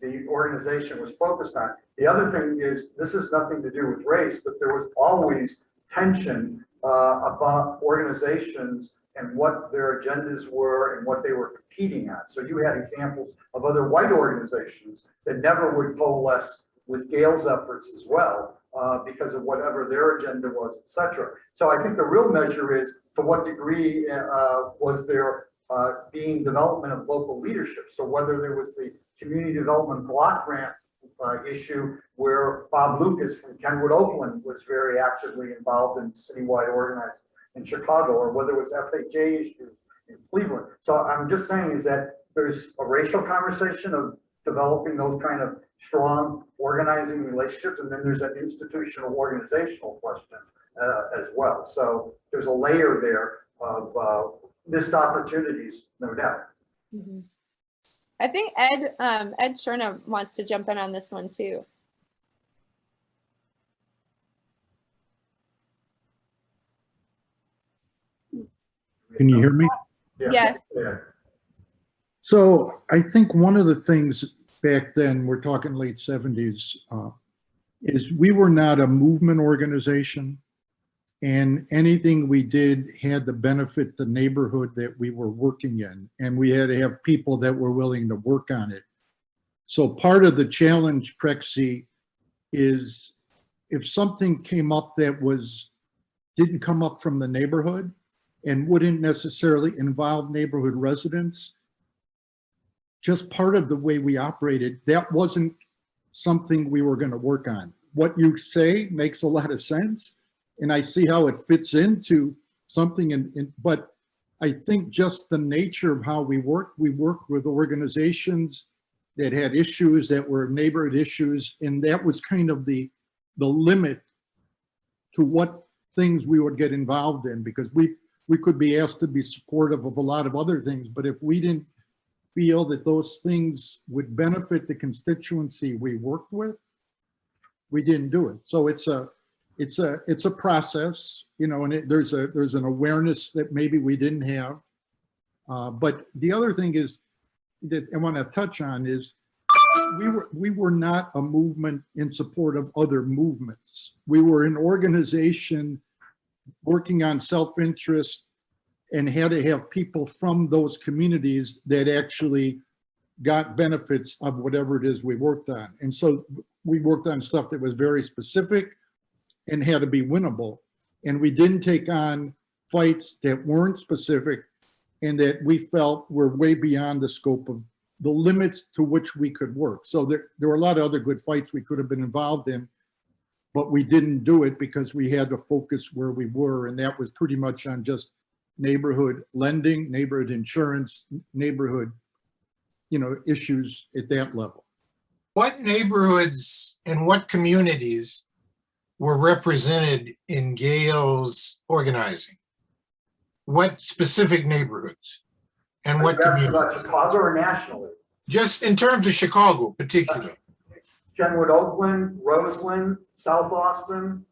the organization was focused on. The other thing is, this has nothing to do with race, but there was always tension about organizations and what their agendas were and what they were competing on. So you had examples of other white organizations that never would coalesce with Gale's efforts as well, because of whatever their agenda was, et cetera. So I think the real measure is to what degree was there being development of local leadership. So whether there was the community development block grant issue where Bob Lucas from Kenwood, Oakland was very actively involved in citywide organizing in Chicago, or whether it was FHA issue in Cleveland. So I'm just saying is that there's a racial conversation of developing those kind of strong organizing relationships, and then there's an institutional organizational question as well. So there's a layer there of missed opportunities, no doubt. Mm-hmm. I think Ed Sherna wants to jump in on this one too. Can you hear me? Yeah. Yes. Yeah. So I think one of the things back then, we're talking late 70s, is we were not a movement organization, and anything we did had to benefit the neighborhood that we were working in, and we had to have people that were willing to work on it. So part of the challenge, Prexy, is if something came up that didn't come up from the neighborhood and wouldn't necessarily involve neighborhood residents, just part of the way we operated, that wasn't something we were going to work on. What you say makes a lot of sense, and I see how it fits into something, but I think just the nature of how we work with organizations that had issues that were neighborhood issues, and that was kind of the limit to what things we would get involved in, because we could be asked to be supportive of a lot of other things, but if we didn't feel that those things would benefit the constituency we worked with, we didn't do it. So it's a process, you know, and there's an awareness that maybe we didn't have. But the other thing is that I want to touch on is we were not a movement in support of other movements. We were an organization working on self-interest and had to have people from those communities that actually got benefits of whatever it is we worked on. And so we worked on stuff that was very specific and had to be winnable. And we didn't take on fights that weren't specific and that we felt were way beyond the scope of the limits to which we could work. So there were a lot of other good fights we could have been involved in, but we didn't do it because we had to focus where we were. And that was pretty much on just neighborhood lending, neighborhood insurance, neighborhood, you know, issues at that level. What neighborhoods and what communities were represented in Gail's organizing? What specific neighborhoods? And what Are you asking communities? about Chicago or nationally? Just in terms of Chicago, particularly. Kenwood, Oakland, Roseland, South Austin.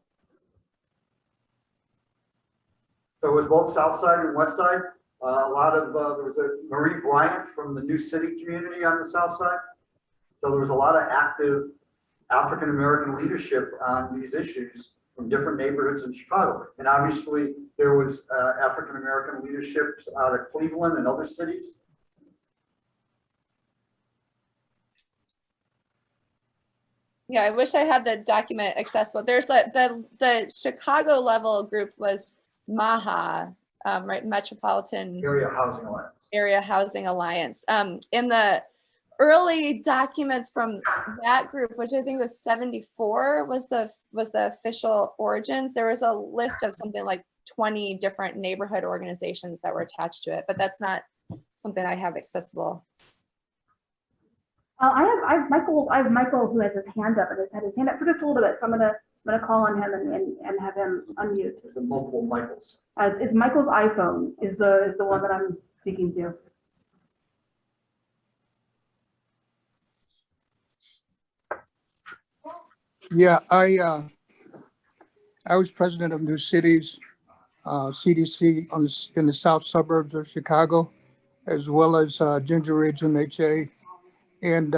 So it was both South Side and West Side. A lot of, there was a Marie Bryant from the New City community on the South Side. So there was a lot of active African-American leadership on these issues from different neighborhoods in Chicago. And obviously there was African-American leadership out of Cleveland and other cities. Yeah, I wish I had the document accessible. There's the Chicago level group was MAHA, right? Metropolitan Area Housing Alliance. Area Housing Alliance. In the early documents from that group, which I think was 74, was the official origins. There was a list of something like 20 different neighborhood organizations that were attached to it, but that's not something I have accessible. I have Michael who has his hand up and has had his hand up for just a little bit. So I'm gonna call on him and have him unmute. There's multiple Michaels. It's Michael's iPhone is the one that I'm speaking to. Yeah, I was president of New Cities, CDC in the south suburbs of Chicago, as well as Ginger Ridge MHA. And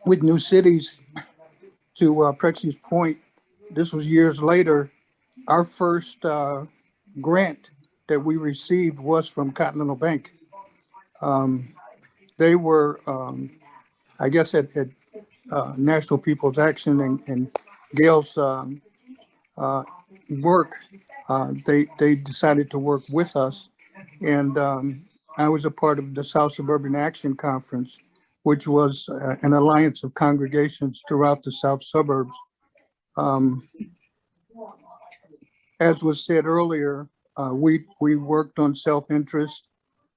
with New Cities, to Prexy's point, this was years later, our first grant that we received was from Continental Bank. They were, I guess, at National People's Action and Gail's work, they decided to work with us. And I was a part of the South Suburban Action Conference, which was an alliance of congregations throughout the South suburbs. As was said earlier, we worked on self-interest,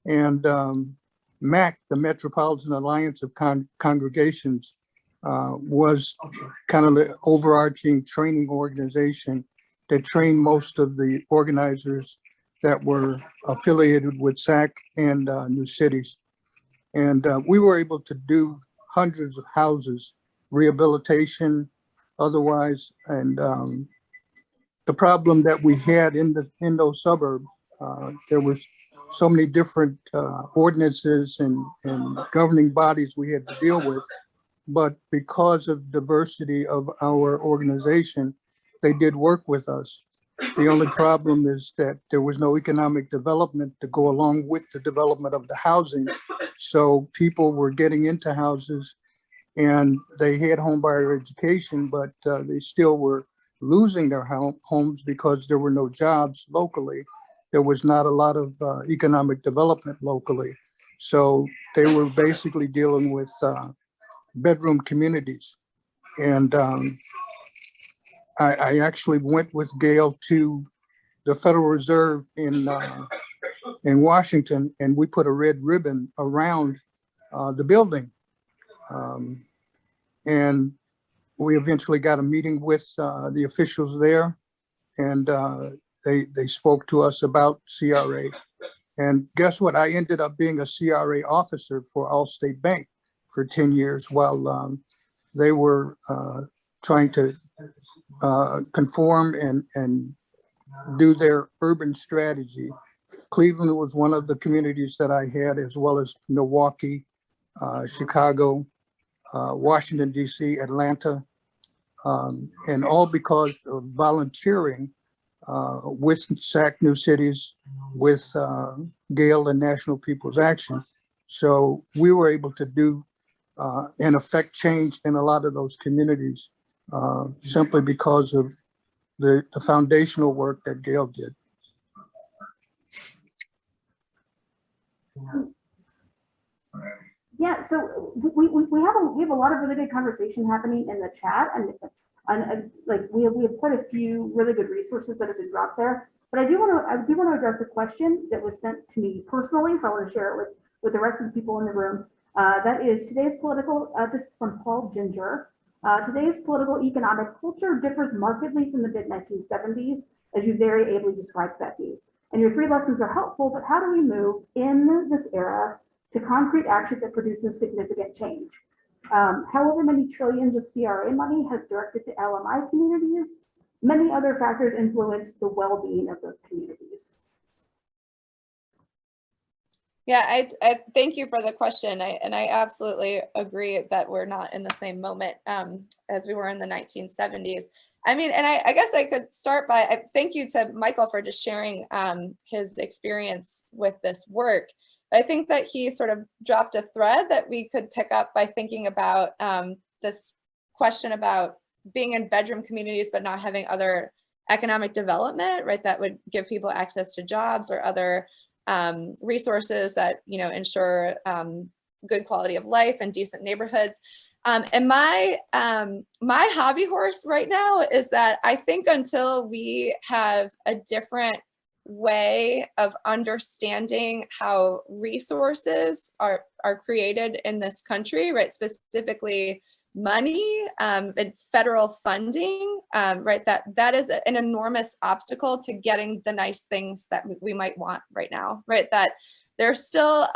and MAC, the Metropolitan Alliance of Congregations, was kind of the overarching training organization that trained most of the organizers that were affiliated with SAC and New Cities. And we were able to do hundreds of houses, rehabilitation, otherwise. And the problem that we had in those suburbs, there was so many different ordinances and governing bodies we had to deal with. But because of diversity of our organization, they did work with us. The only problem is that there was no economic development to go along with the development of the housing. So people were getting into houses and they had home buyer education, but they still were losing their homes because there were no jobs locally. There was not a lot of economic development locally. So they were basically dealing with bedroom communities. And I actually went with Gail to the Federal Reserve in Washington, and we put a red ribbon around the building. And we eventually got a meeting with the officials there, and they spoke to us about CRA. And guess what? I ended up being a CRA officer for Allstate Bank for 10 years while they were trying to conform and do their urban strategy. Cleveland was one of the communities that I had, as well as Milwaukee, Chicago, Washington, D.C., Atlanta, and all because of volunteering with SAC New Cities, with Gale and National People's Action. So we were able to do and affect change in a lot of those communities simply because of the foundational work that Gale did. Yeah, so we have a lot of really good conversation happening in the chat, and like we have quite a few really good resources that have been dropped there. But I do want to address a question that was sent to me personally, so I want to share it with the rest of the people in the room. That is today's political. This is from Paul Ginger. Today's political economic culture differs markedly from the mid-1970s, as you very ably described, Becky. And your 3 lessons are helpful, but how do we move in this era to concrete action that produces significant change? However many trillions of CRA money has directed to LMI communities, many other factors influence the well-being of those communities. Yeah, I thank you for the question. I absolutely agree that we're not in the same moment as we were in the 1970s. I mean, and I guess I could start by thank you to Michael for just sharing his experience with this work. I think that he sort of dropped a thread that we could pick up by thinking about this question about being in bedroom communities but not having other economic development, right? That would give people access to jobs or other resources that, you know, ensure good quality of life and decent neighborhoods. And my hobby horse right now is that I think until we have a different way of understanding how resources are created in this country, right? Specifically money and federal funding, right? That is an enormous obstacle to getting the nice things that we might want right now, right? That there's still,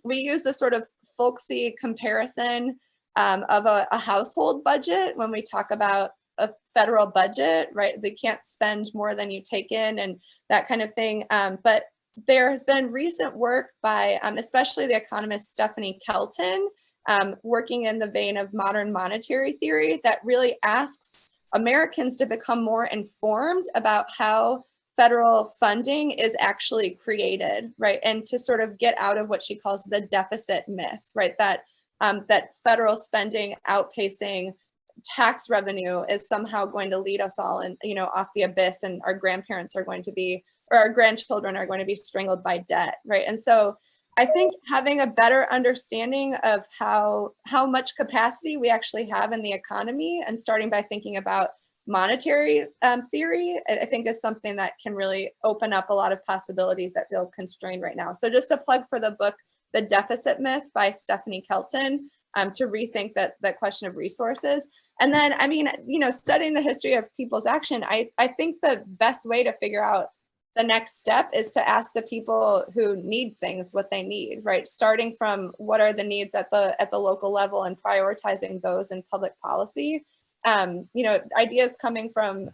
we use the sort of folksy comparison of a household budget when we talk about a federal budget, right? They can't spend more than you take in and that kind of thing. But there has been recent work by especially the economist Stephanie Kelton, working in the vein of modern monetary theory that really asks Americans to become more informed about how federal funding is actually created, right? And to sort of get out of what she calls the deficit myth, right? That federal spending outpacing tax revenue is somehow going to lead us all in, you know, off the abyss, and our grandparents are going to be, or our grandchildren are going to be strangled by debt, right? And so I think having a better understanding of how much capacity we actually have in the economy, and starting by thinking about monetary theory, I think is something that can really open up a lot of possibilities that feel constrained right now. So just a plug for the book, The Deficit Myth by Stephanie Kelton, to rethink that question of resources. And then, I mean, you know, studying the history of people's action, I think the best way to figure out the next step is to ask the people who need things what they need, right? Starting from what are the needs at the local level and prioritizing those in public policy. You know, ideas coming from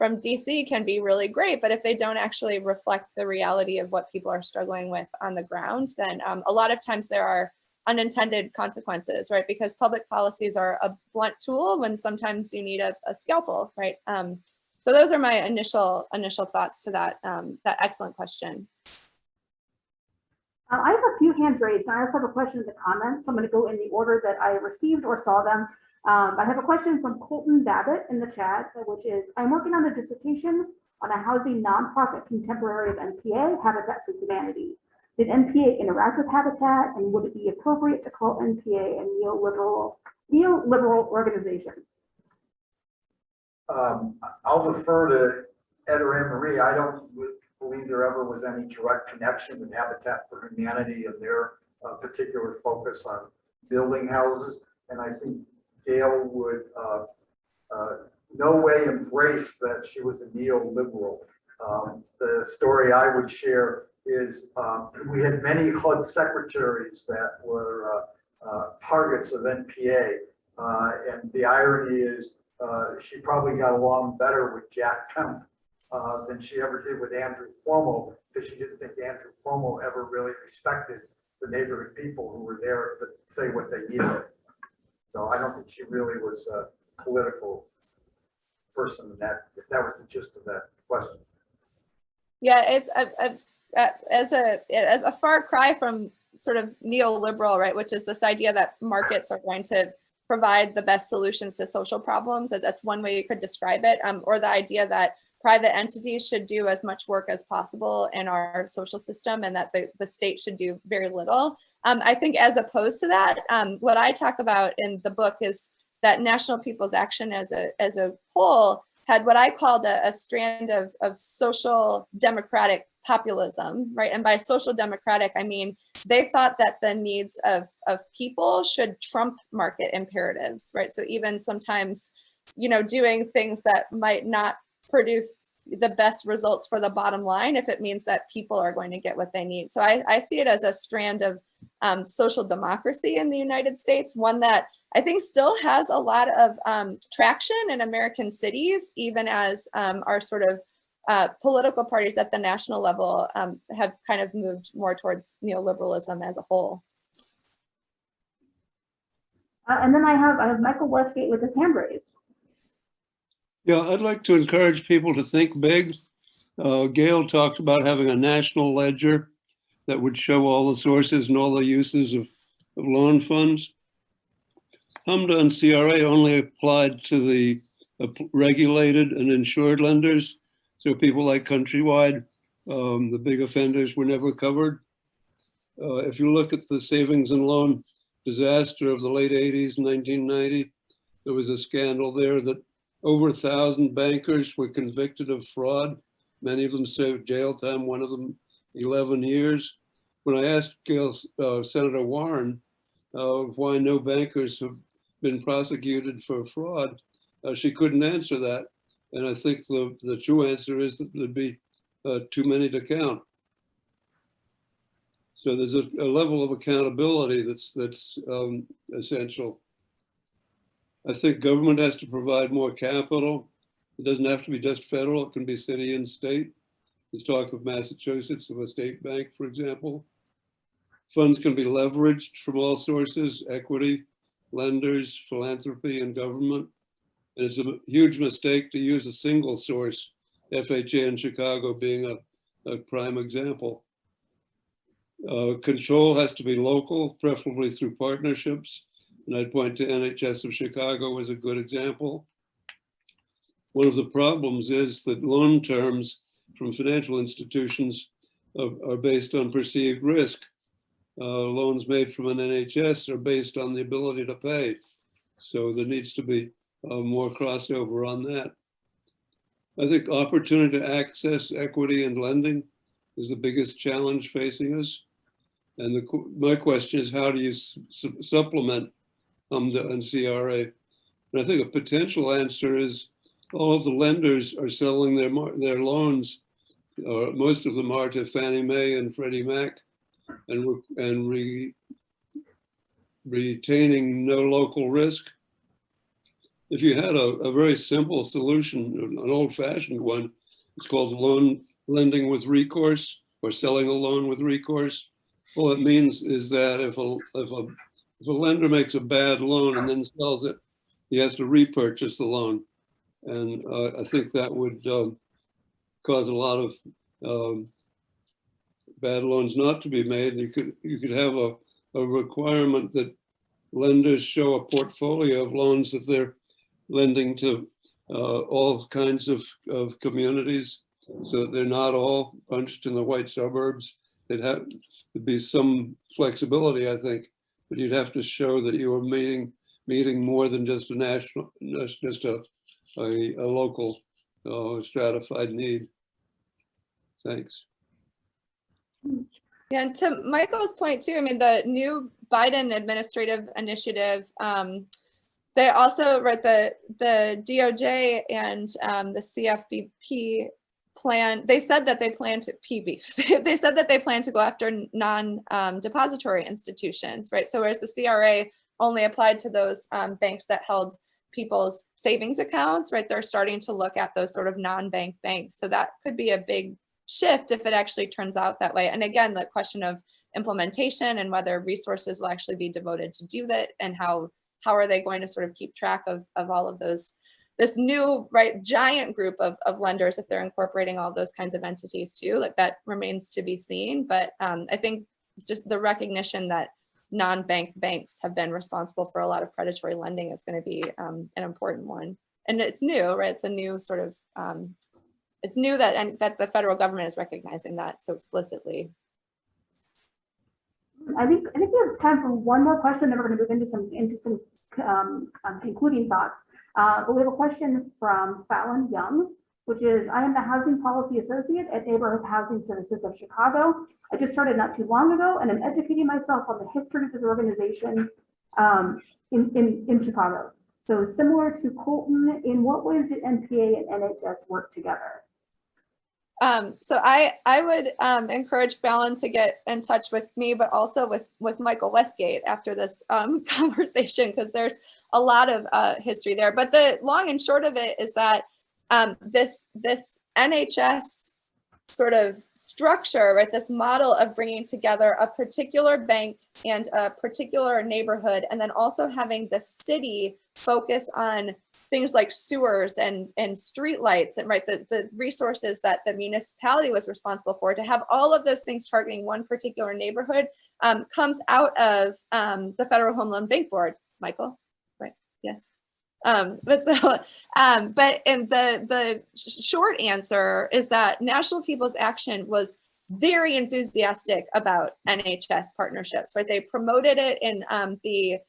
DC can be really great, but if they don't actually reflect the reality of what people are struggling with on the ground, then a lot of times there are unintended consequences, right? Because public policies are a blunt tool when sometimes you need a scalpel, right? So those are my initial thoughts to that excellent question. I have a few hands raised, and I also have a question in the comments. So I'm going to go in the order that I received or saw them. I have a question from Colton Babbitt in the chat, which is, I'm working on a dissertation on a housing nonprofit contemporary of NPA, Habitat for Humanity. Did NPA interact with Habitat, and would it be appropriate to call NPA a neoliberal organization? I'll defer to Ed or Anne Marie. I don't believe there ever was any direct connection with Habitat for Humanity and their particular focus on building houses. And I think Gail would no way embrace that she was a neoliberal. The story I would share is we had many HUD secretaries that were targets of NPA. And the irony is she probably got along better with Jack Kemp than she ever did with Andrew Cuomo, because she didn't think Andrew Cuomo ever really respected the neighborhood people who were there to say what they needed. So I don't think she really was a political person in that, if that was the gist of that question. Yeah, it's as a far cry from sort of neoliberal, right, which is this idea that markets are going to provide the best solutions to social problems. That's one way you could describe it, or the idea that private entities should do as much work as possible in our social system and that the state should do very little. I think as opposed to that, what I talk about in the book is that National People's Action as a whole had what I called a strand of social democratic populism, right? And by social democratic, I mean, they thought that the needs of people should trump market imperatives, right? So even sometimes, doing things that might not produce the best results for the bottom line if it means that people are going to get what they need. So I see it as a strand of social democracy in the United States, one that I think still has a lot of traction in American cities, even as our sort of political parties at the national level have kind of moved more towards neoliberalism as a whole. And then I have Michael Westgate with his hand raised. Yeah, I'd like to encourage people to think big. Gail talked about having a national ledger that would show all the sources and all the uses of loan funds. HMDA and CRA only applied to the regulated and insured lenders. So people like Countrywide, the big offenders, were never covered. If you look at the savings and loan disaster of the late 80s, 1990, there was a scandal there that over 1,000 bankers were convicted of fraud. Many of them served jail time, one of them 11 years. When I asked Senator Warren why no bankers have been prosecuted for fraud, she couldn't answer that. And I think the true answer is that there'd be too many to count. So there's a level of accountability that's essential. I think government has to provide more capital. It doesn't have to be just federal, it can be city and state. There's talk of Massachusetts, of a state bank, for example. Funds can be leveraged from all sources: equity, lenders, philanthropy, and government. And it's a huge mistake to use a single source, FHA in Chicago being a prime example. Control has to be local, preferably through partnerships. And I'd point to NHS of Chicago as a good example. One of the problems is that loan terms from financial institutions are based on perceived risk. Loans made from an NHS are based on the ability to pay. So there needs to be more crossover on that. I think opportunity to access equity and lending is the biggest challenge facing us. And my question is, how do you supplement HMDA and CRA? And I think a potential answer is all of the lenders are selling their loans, or most of them are, to Fannie Mae and Freddie Mac, and retaining no local risk. If you had a very simple solution, an old-fashioned one, it's called loan lending with recourse, or selling a loan with recourse. All it means is that if a lender makes a bad loan and then sells it, he has to repurchase the loan. And I think that would cause a lot of bad loans not to be made. You could have a requirement that lenders show a portfolio of loans that they're lending to all kinds of communities, so that they're not all bunched in the white suburbs. There'd have to be some flexibility, I think, but you'd have to show that you are meeting more than just a national, just a local stratified need. Thanks. Yeah, and to Michael's point too, I mean, the new Biden administrative initiative, they also, right, the DOJ and the CFPB they said that they plan to they said that they plan to go after non-depository institutions, right? So whereas the CRA only applied to those banks that held people's savings accounts, right? They're starting to look at those sort of non-bank banks. So that could be a big shift if it actually turns out that way. And again, the question of implementation and whether resources will actually be devoted to do that, and how are they going to sort of keep track of all of those, this new, right, giant group of lenders, if they're incorporating all those kinds of entities too, like that remains to be seen. But I think just the recognition that non-bank banks have been responsible for a lot of predatory lending is going to be an important one. And it's new, right? It's a new sort of, it's new that the federal government is recognizing that so explicitly. I think we have time for one more question, then we're going to move into some concluding thoughts. But we have a question from Fallon Young, which is, I am the Housing Policy Associate at Neighborhood Housing Services of Chicago. I just started not too long ago, and I'm educating myself on the history of this organization in Chicago. So similar to Colton, in what ways did NPA and NHS work together? So I would encourage Fallon to get in touch with me, but also with Michael Westgate after this conversation, because there's a lot of history there. But the long and short of it is that this NHS sort of structure, right, this model of bringing together a particular bank and a particular neighborhood, and then also having the city focus on things like sewers and streetlights, and right, the resources that the municipality was responsible for, to have all of those things targeting one particular neighborhood comes out of the Federal Home Loan Bank Board. Michael, right? Yes. But in the short answer is that National People's Action was very enthusiastic about NHS partnerships, right? They promoted it in the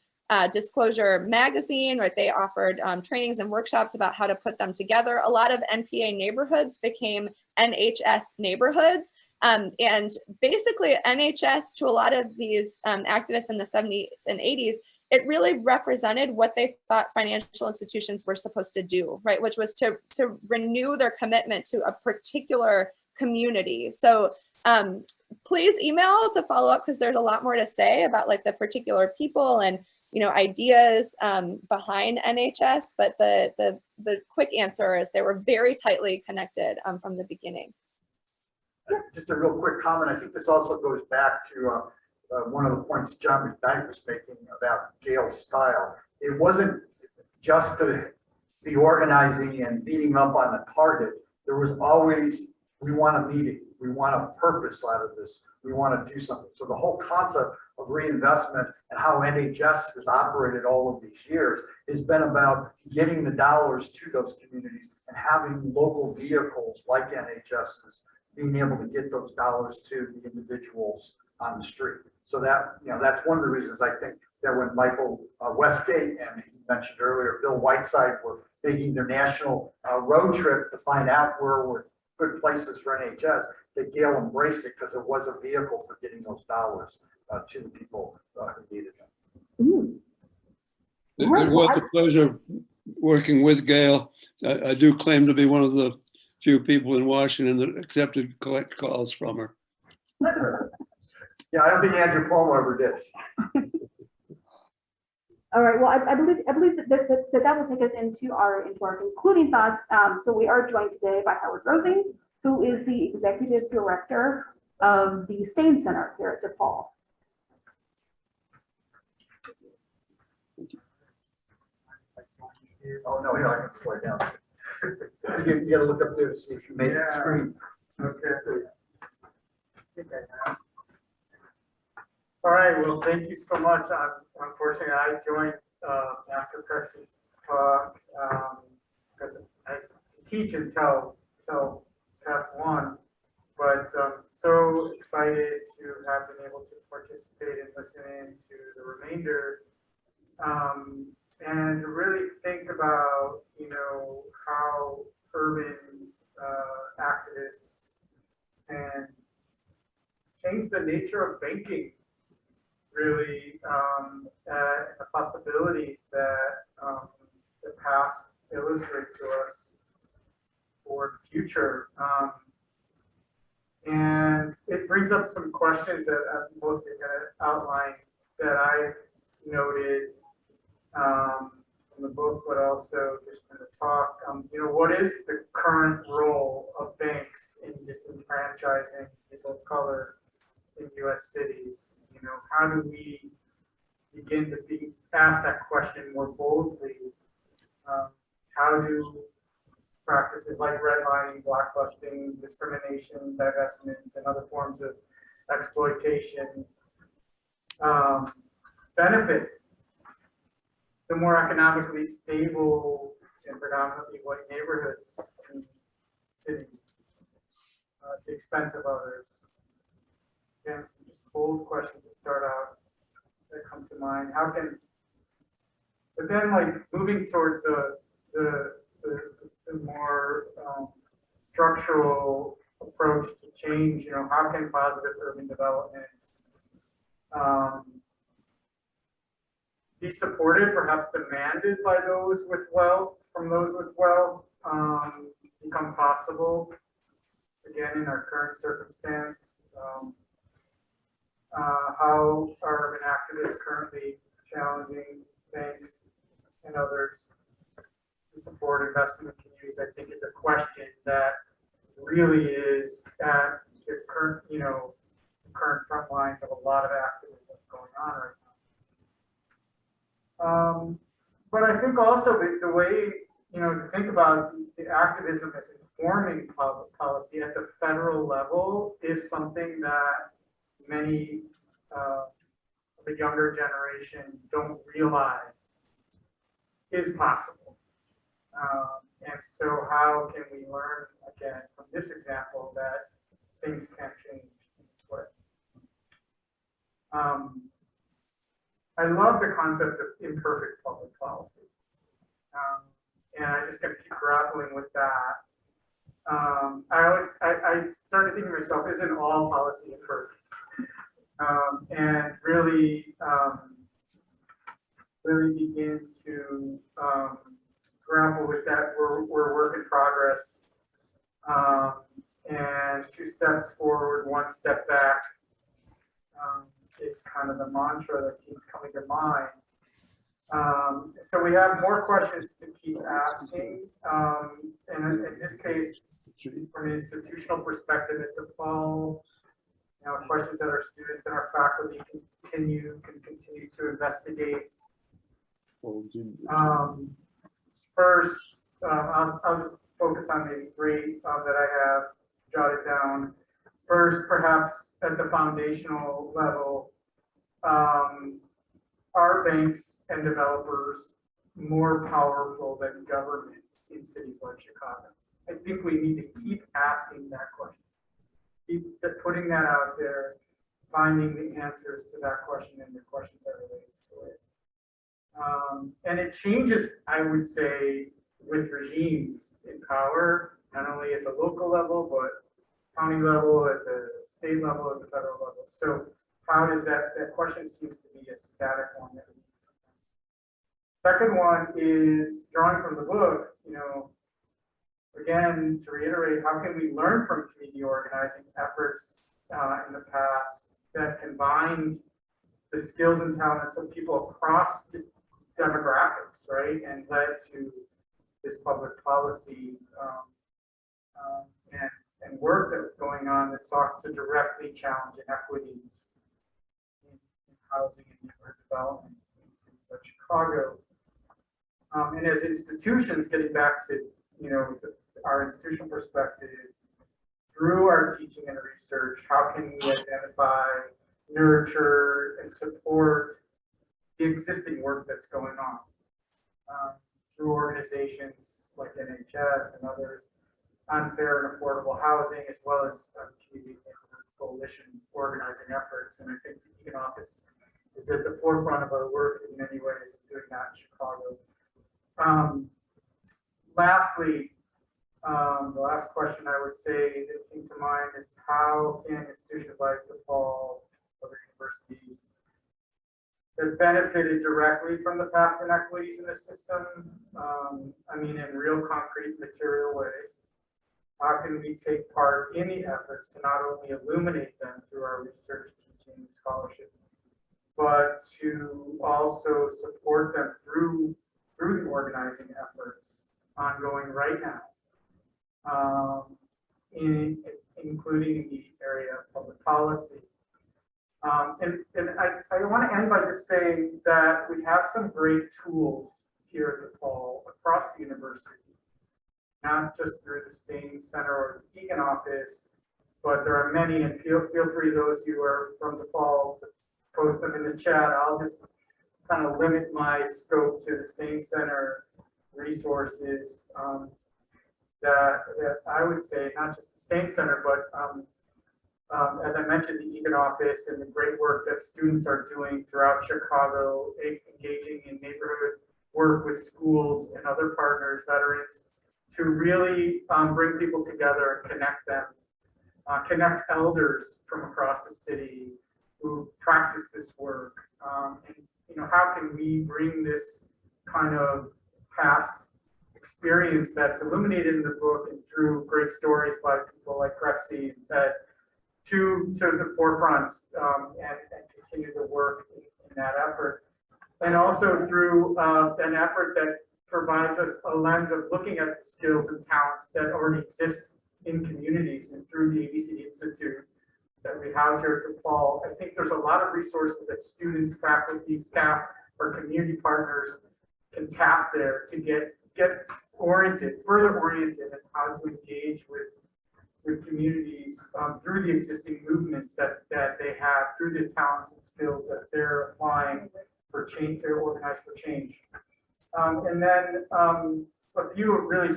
Disclosure magazine, right? They offered trainings and workshops about how to put them together. A lot of NPA neighborhoods became NHS neighborhoods. And basically NHS, to a lot of these activists in the 70s and 80s, it really represented what they thought financial institutions were supposed to do, right? Which was to renew their commitment to a particular community. So please email to follow up, because there's a lot more to say about like the particular people and, you know, ideas behind NHS. But the quick answer is they were very tightly connected from the beginning. Just a real quick comment. I think this also goes back to one of the points John McKnight was making about Gail's style. It wasn't just to be organizing and beating up on the target. There was always, we want a meeting. We want a purpose out of this. We want to do something. So the whole concept of reinvestment and how NHS has operated all of these years has been about getting the dollars to those communities and having local vehicles like NHS's being able to get those dollars to the individuals on the street. So that, you know, that's one of the reasons I think that when Michael Westgate and he mentioned earlier, Bill Whiteside were making their national road trip to find out where were good places for NHS, that Gail embraced it because it was a vehicle for getting those dollars to the people who needed them. It was a pleasure working with Gail. I do claim to be one of the few people in Washington that accepted collect calls from her. Yeah, I don't think Andrew Cuomo ever did. All right. Well, I believe that will take us into our concluding thoughts. So we are joined today by Howard Rosing, who is the executive director of the Steans Center here at DePaul. Oh no, I can slow down. You gotta look up there to see if you made the screen. Okay. All right, well, thank you so much. Unfortunately, I joined after Prexy's talk because I teach until past 1, but so excited to have been able to participate and listen in to the remainder and really think about, you know, how urban activists can change the nature of banking. Really, the possibilities that the past illustrate to us for the future. And it brings up some questions that I'm mostly going to outline that I noted in the book, but also just in the talk. What is the current role of banks in disenfranchising people of color in U.S. cities? How do we begin to be asked that question more boldly? How do practices like redlining, blockbusting, discrimination, divestment, and other forms of exploitation benefit the more economically stable and predominantly white neighborhoods in cities at the expense of others? Again, some just bold questions that start out that come to mind. But then like moving towards the more structural approach to change, how can positive urban development be supported, perhaps demanded by those with wealth, from those with wealth, become possible, again, in our current circumstance? How are urban activists currently challenging banks and others to support investment communities? I think is a question that really is at the current, current front lines of a lot of activism going on right now. But I think also the way, to think about the activism as informing public policy at the federal level is something that many of the younger generation don't realize is possible. And so how can we learn, again, from this example that things can change in this way? I love the concept of imperfect public policy. And I just got to keep grappling with that. I started thinking to myself, isn't all policy imperfect? And really begin to grapple with that. We're work in progress, and 2 steps forward, 1 step back is kind of the mantra that keeps coming to mind. So we have more questions to keep asking, and in this case, from an institutional perspective at DePaul, questions that our students and our faculty can continue to investigate. First, I'll just focus on the 3 that I have jotted down. First, perhaps at the foundational level, are banks and developers more powerful than government in cities like Chicago? I think we need to keep asking that question. Keep putting that out there, finding the answers to that question and the questions that relate to it. And it changes, I would say, with regimes in power, not only at the local level, but county level, at the state level, at the federal level. So how does that question seems to be a static one. Second one is drawing from the book, again, to reiterate, how can we learn from community organizing efforts in the past that combined the skills and talents of people across demographics, right, and led to this public policy and work that was going on that sought to directly challenge inequities in housing and neighborhood development in cities like Chicago. And as institutions, getting back to our institutional perspective, through our teaching and research, how can we identify, nurture, and support the existing work that's going on through organizations like NHS and others, on fair and affordable housing, as well as community neighborhood coalition organizing efforts. And I think the Egan office is at the forefront of our work in many ways of doing that in Chicago. Lastly, the last question I would say that came to mind is how can institutions like DePaul, other universities, that benefited directly from the past inequities in the system, I mean, in real concrete material ways, how can we take part in the efforts to not only illuminate them through our research, teaching, and scholarship, but to also support them through the organizing efforts ongoing right now, including the area of public policy. And I want to end by just saying that we have some great tools here at DePaul across the university, not just through the Steans Center or the Egan office, but there are many, and feel free, those who are from DePaul, to post them in the chat. I'll just kind of limit my scope to the Steans Center resources that I would say, not just the Steans Center, but as I mentioned, the Egan office and the great work that students are doing throughout Chicago, engaging in neighborhood work with schools and other partners, veterans, to really bring people together and connect them, connect elders from across the city who practice this work. And, you know, how can we bring this kind of past experience that's illuminated in the book and through great stories by people like Prexy and Ted to the forefront, and continue to work in that effort. And also through an effort that provides us a lens of looking at the skills and talents that already exist in communities, and through the ABCD Institute that we house here at DePaul. I think there's a lot of resources that students, faculty, staff, or community partners can tap there to get oriented, further oriented in how to engage with communities through the existing movements that they have, through the talents and skills that they're applying for change, to organize for change. And then a few really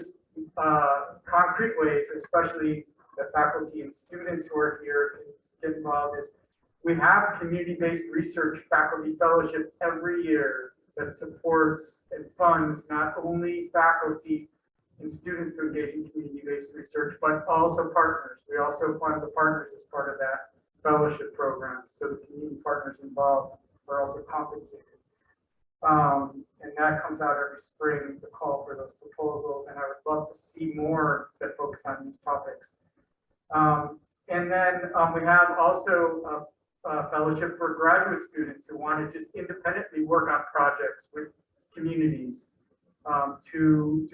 concrete ways, especially the faculty and students who are here can get involved, is we have community-based research faculty fellowship every year that supports and funds not only faculty and students to engage in community-based research, but also partners. We also fund the partners as part of that fellowship program, so the community partners involved are also compensated. And that comes out every spring, the call for those proposals, and I would love to see more that focus on these topics. And then we have also a fellowship for graduate students who want to just independently work on projects with communities to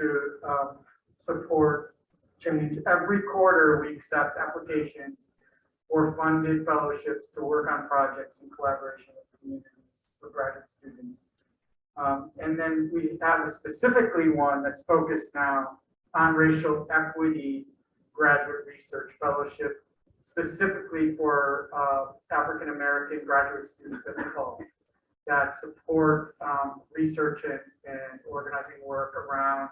support change. Every quarter, we accept applications for funded fellowships to work on projects in collaboration with communities for graduate students. And then we have a specifically one that's focused now on racial equity graduate research fellowship, specifically for African American graduate students at DePaul that support research and organizing work around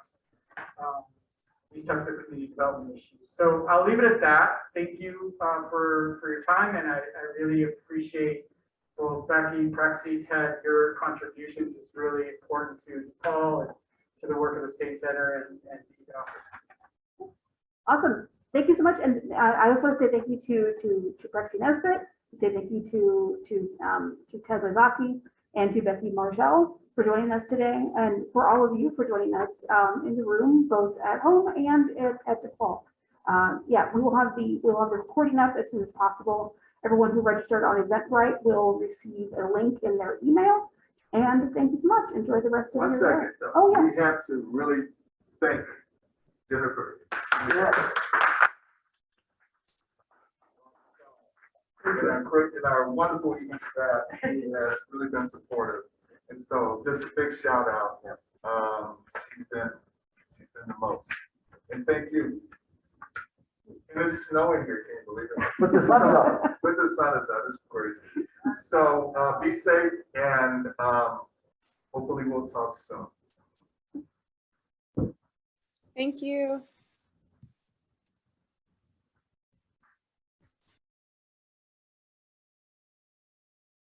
these types of community development issues. So I'll leave it at that. Thank you for your time, and I really appreciate both Becky, Prexy, Ted, your contributions. It's really important to DePaul and to the work of the State Center and the office. Awesome. Thank you so much. And I also want to say thank you to Prexy Nesbitt, say thank you to Ted Lozaki and to Becky Marchiel for joining us today, and for all of you for joining us in the room, both at home and at DePaul. Yeah, we'll have the recording up as soon as possible. Everyone who registered on Eventbrite will receive a link in their email. And thank you so much. Enjoy the rest of your day. 1 second, though. Oh, yes. We have to really thank Jennifer. Yeah. And our wonderful Egan staff, he has really been supportive. And so just a big shout out. She's been the most. And thank you. And it's snowing here, can't believe it. But the sun is out. But the sun is out, it's crazy. So be safe, and hopefully we'll talk soon. Thank you.